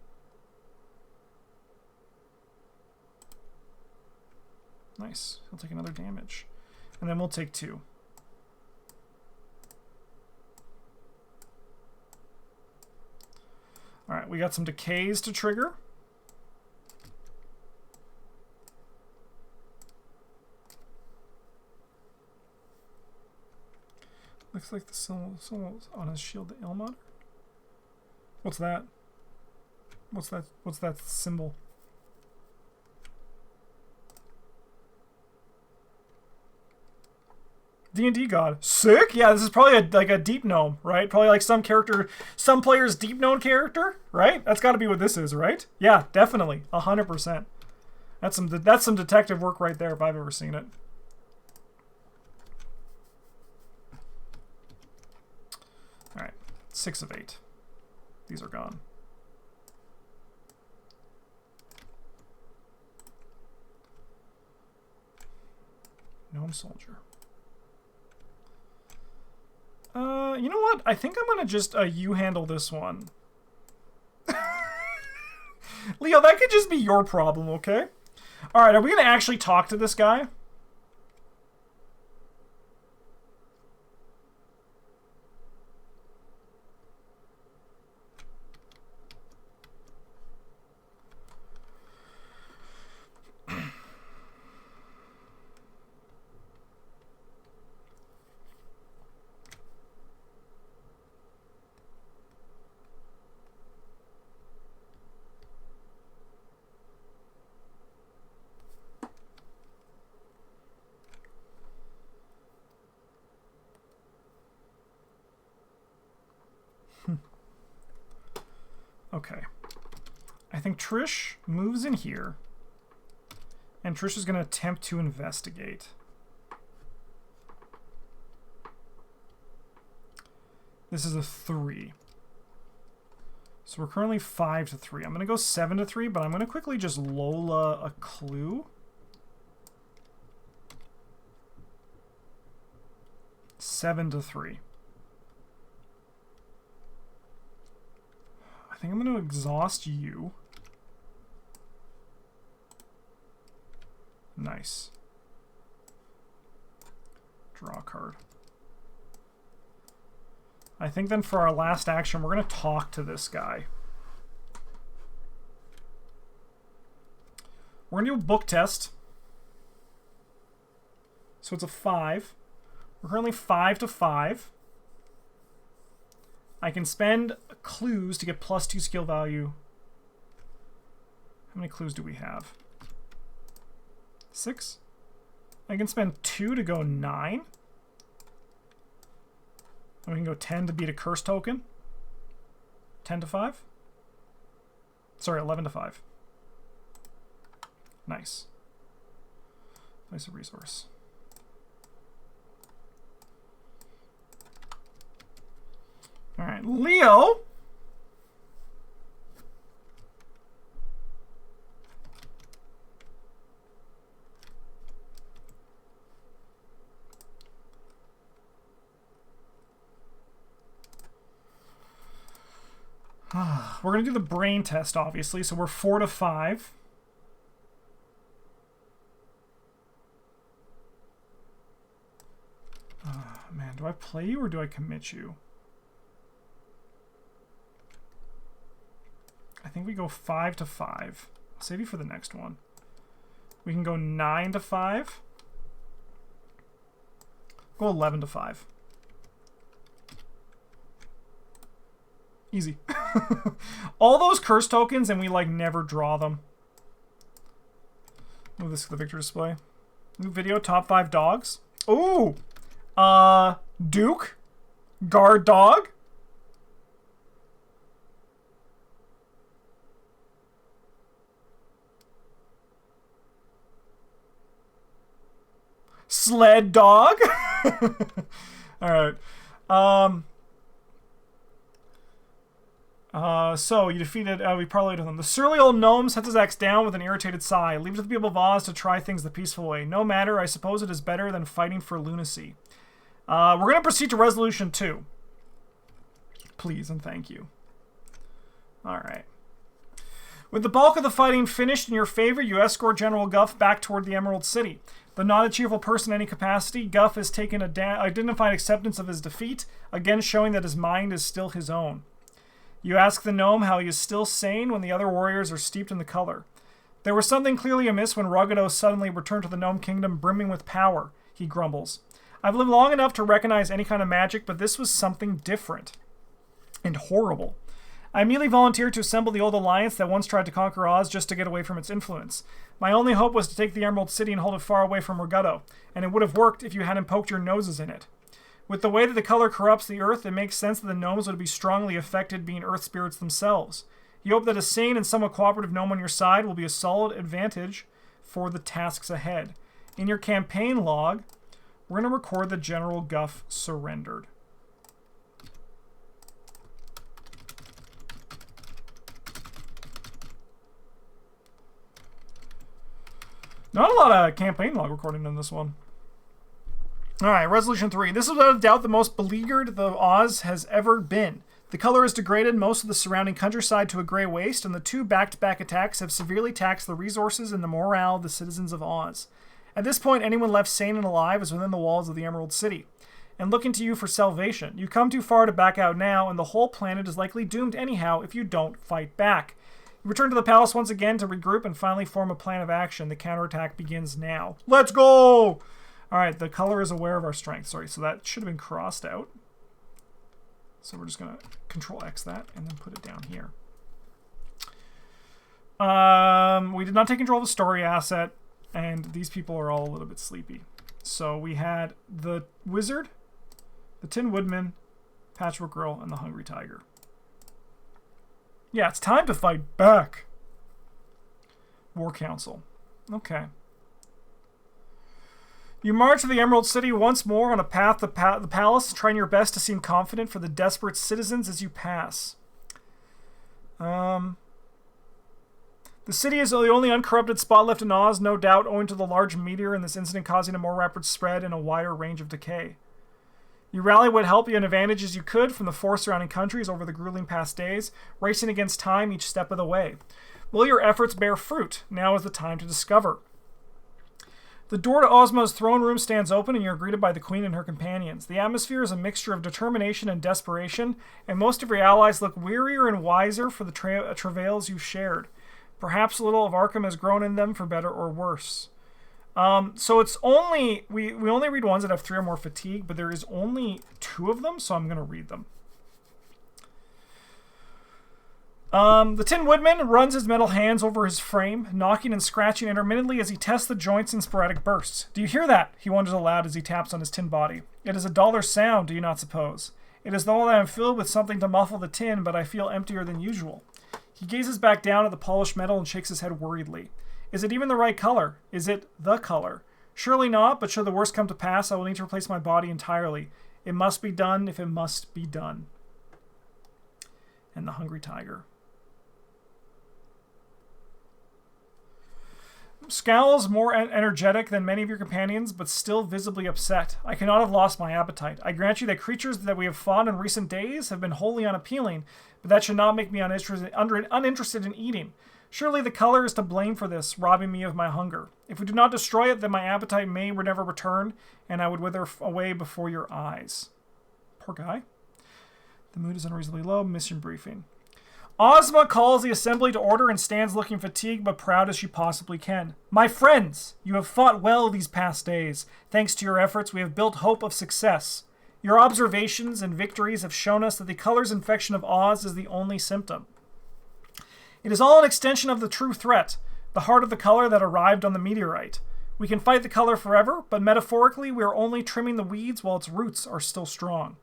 Nice. He'll take another damage. And then we'll take 2. Alright, we got some decays to trigger. Looks like the symbols on his shield, the Ilmod. What's that? What's that symbol? D&D god. Sick? Yeah, this is probably like a deep gnome, right? Probably like some player's deep gnome character, right? That's got to be what this is, right? Yeah, definitely. 100%. That's some detective work right there if I've ever seen it. All right. 6 of 8. These are gone. Gnome soldier. You know what? I think I'm gonna just you handle this one. Leo, that could just be your problem, okay? Alright, are we gonna actually talk to this guy? Okay. I think Trish moves in here. And Trish is going to attempt to investigate. This is a 3. So we're currently 5 to 3. I'm going to go 7 to 3, but I'm going to quickly just Lola a clue. 7 to 3. I think I'm going to exhaust you. Nice. Draw a card. I think then for our last action, we're going to talk to this guy. We're going to do a book test. So it's a 5. We're currently 5 to 5. I can spend clues to get +2 skill value. How many clues do we have? 6? I can spend 2 to go 9. And we can go 10 to beat a curse token. 10 to 5? Sorry, 11 to 5. Nice. Place a resource. All right, Leo. We're going to do the brain test, obviously. So we're 4 to 5. Man, do I play you or do I commit you? I think we go 5 to 5. I'll save you for the next one. We can go 9 to 5. Go 11 to 5. Easy. All those curse tokens and we like never draw them. Move this to the victor display. New video, top 5 dogs. Ooh! Duke? Guard dog? Sled dog? Alright. So you defeated, we parlayed with them. The surly old gnome sets his axe down with an irritated sigh. Leave it to the people of Oz to try things the peaceful way. No matter, I suppose it is better than fighting for lunacy. We're going to proceed to resolution 2. Please and thank you. Alright. With the bulk of the fighting finished in your favor, you escort General Guff back toward the Emerald City. Though not a cheerful person in any capacity, Guff has taken a dignified acceptance of his defeat, again showing that his mind is still his own. You ask the gnome how he is still sane when the other warriors are steeped in the color. There was something clearly amiss when Ruggedo suddenly returned to the gnome kingdom brimming with power, he grumbles. I've lived long enough to recognize any kind of magic, but this was something different. And horrible. I immediately volunteered to assemble the old alliance that once tried to conquer Oz just to get away from its influence. My only hope was to take the Emerald City and hold it far away from Ruggedo, and it would have worked if you hadn't poked your noses in it. With the way that the color corrupts the earth, it makes sense that the gnomes would be strongly affected, being earth spirits themselves. You hope that a sane and somewhat cooperative gnome on your side will be a solid advantage for the tasks ahead. In your campaign log, we're going to record that General Guff surrendered. Not a lot of campaign log recording in this one. Alright, Resolution 3. This is without a doubt the most beleaguered the Oz has ever been. The color has degraded most of the surrounding countryside to a gray waste, and the 2 back-to-back attacks have severely taxed the resources and the morale of the citizens of Oz. At this point, anyone left sane and alive is within the walls of the Emerald City, and looking to you for salvation. You come too far to back out now, and the whole planet is likely doomed anyhow if you don't fight back. You return to the palace once again to regroup and finally form a plan of action. The counterattack begins now. Let's go! Alright, the color is aware of our strength. Sorry, so that should have been crossed out. So we're just going to Control X that and then put it down here. We did not take control of the story asset, and these people are all a little bit sleepy. So we had the Wizard, the Tin Woodman, Patchwork Girl, and the Hungry Tiger. Yeah, it's time to fight back. War Council. Okay. You march to the Emerald City once more on a path to the palace, trying your best to seem confident for the desperate citizens as you pass. The city is the only uncorrupted spot left in Oz, no doubt owing to the large meteor and this incident causing a more rapid spread and a wider range of decay. You rally what help and advantages you could from the 4 surrounding countries over the grueling past days, racing against time each step of the way. Will your efforts bear fruit? Now is the time to discover. The door to Ozma's throne room stands open and you're greeted by the Queen and her companions. The atmosphere is a mixture of determination and desperation, and most of your allies look wearier and wiser for the travails you've shared. Perhaps a little of ARKHAM has grown in them for better or worse. So it's only, we only read ones that have 3 or more fatigue, but there is only 2 of them, so I'm going to read them. The Tin Woodman runs his metal hands over his frame, knocking and scratching intermittently as he tests the joints in sporadic bursts. Do you hear that? He wonders aloud as he taps on his tin body. It is a duller sound, do you not suppose? It is though I am filled with something to muffle the tin, but I feel emptier than usual. He gazes back down at the polished metal and shakes his head worriedly. Is it even the right color? Is it the color? Surely not, but should the worst come to pass, I will need to replace my body entirely. It must be done if it must be done. And the Hungry Tiger. scowls more energetic than many of your companions, but still visibly upset. I cannot have lost my appetite. I grant you that creatures that we have fought in recent days have been wholly unappealing, but that should not make me uninterested in eating. Surely the color is to blame for this, robbing me of my hunger. If we do not destroy it, then my appetite may never return, and I would wither away before your eyes. Poor guy. The mood is unreasonably low. Mission briefing. Ozma calls the assembly to order and stands looking fatigued but proud as she possibly can. My friends, you have fought well these past days. Thanks to your efforts, we have built hope of success. Your observations and victories have shown us that the color's infection of Oz is the only symptom. It is all an extension of the true threat, the heart of the color that arrived on the meteorite. We can fight the color forever, but metaphorically we are only trimming the weeds while its roots are still strong.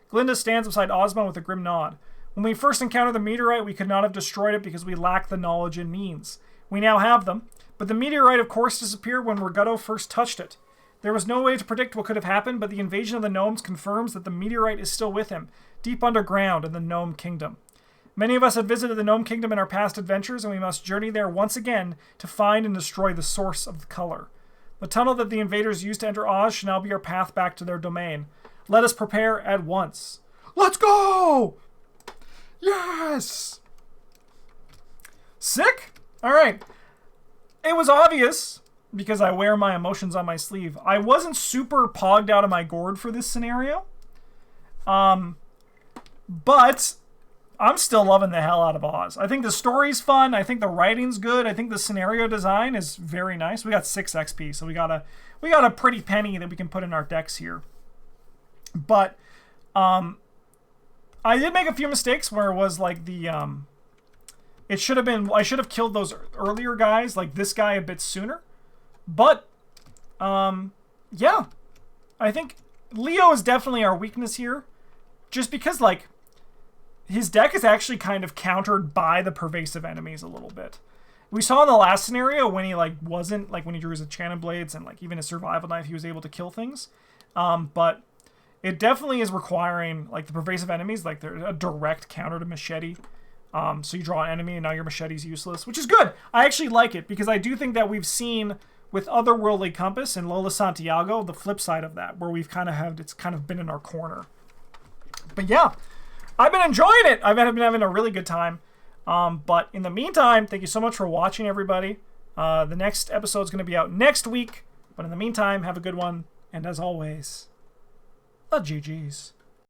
Glinda stands beside Ozma with a grim nod. When we first encountered the meteorite, we could not have destroyed it because we lacked the knowledge and means. We now have them, but the meteorite of course disappeared when Ruggedo first touched it. There was no way to predict what could have happened, but the invasion of the gnomes confirms that the meteorite is still with him, deep underground in the Gnome Kingdom. Many of us had visited the Gnome Kingdom in our past adventures, and we must journey there once again to find and destroy the source of the color. The tunnel that the invaders used to enter Oz should now be our path back to their domain. Let us prepare at once. Let's go! Yes! Sick? Alright. It was obvious, because I wear my emotions on my sleeve. I wasn't super pogged out of my gourd for this scenario. But I'm still loving the hell out of Oz. I think the story's fun. I think the writing's good. I think the scenario design is very nice. We got 6 XP, so we got a pretty penny that we can put in our decks here. But I did make a few mistakes where it was like the I should have killed those earlier guys, like this guy, a bit sooner. But yeah, I think Leo is definitely our weakness here, just because like his deck is actually kind of countered by the pervasive enemies a little bit. We saw in the last scenario when he like wasn't like when he drew his enchanted blades and like even his survival knife, he was able to kill things. But it definitely is requiring like the pervasive enemies, like they're a direct counter to machete. So you draw an enemy and now your machete's useless, which is good. I actually like it because I do think that we've seen with Otherworldly Compass and Lola Santiago the flip side of that, where we've kind of it's kind of been in our corner. But yeah, I've been enjoying it. I've been having a really good time. But in the meantime, thank you so much for watching, everybody. The next episode is going to be out next week. But in the meantime, have a good one. And as always, GG's.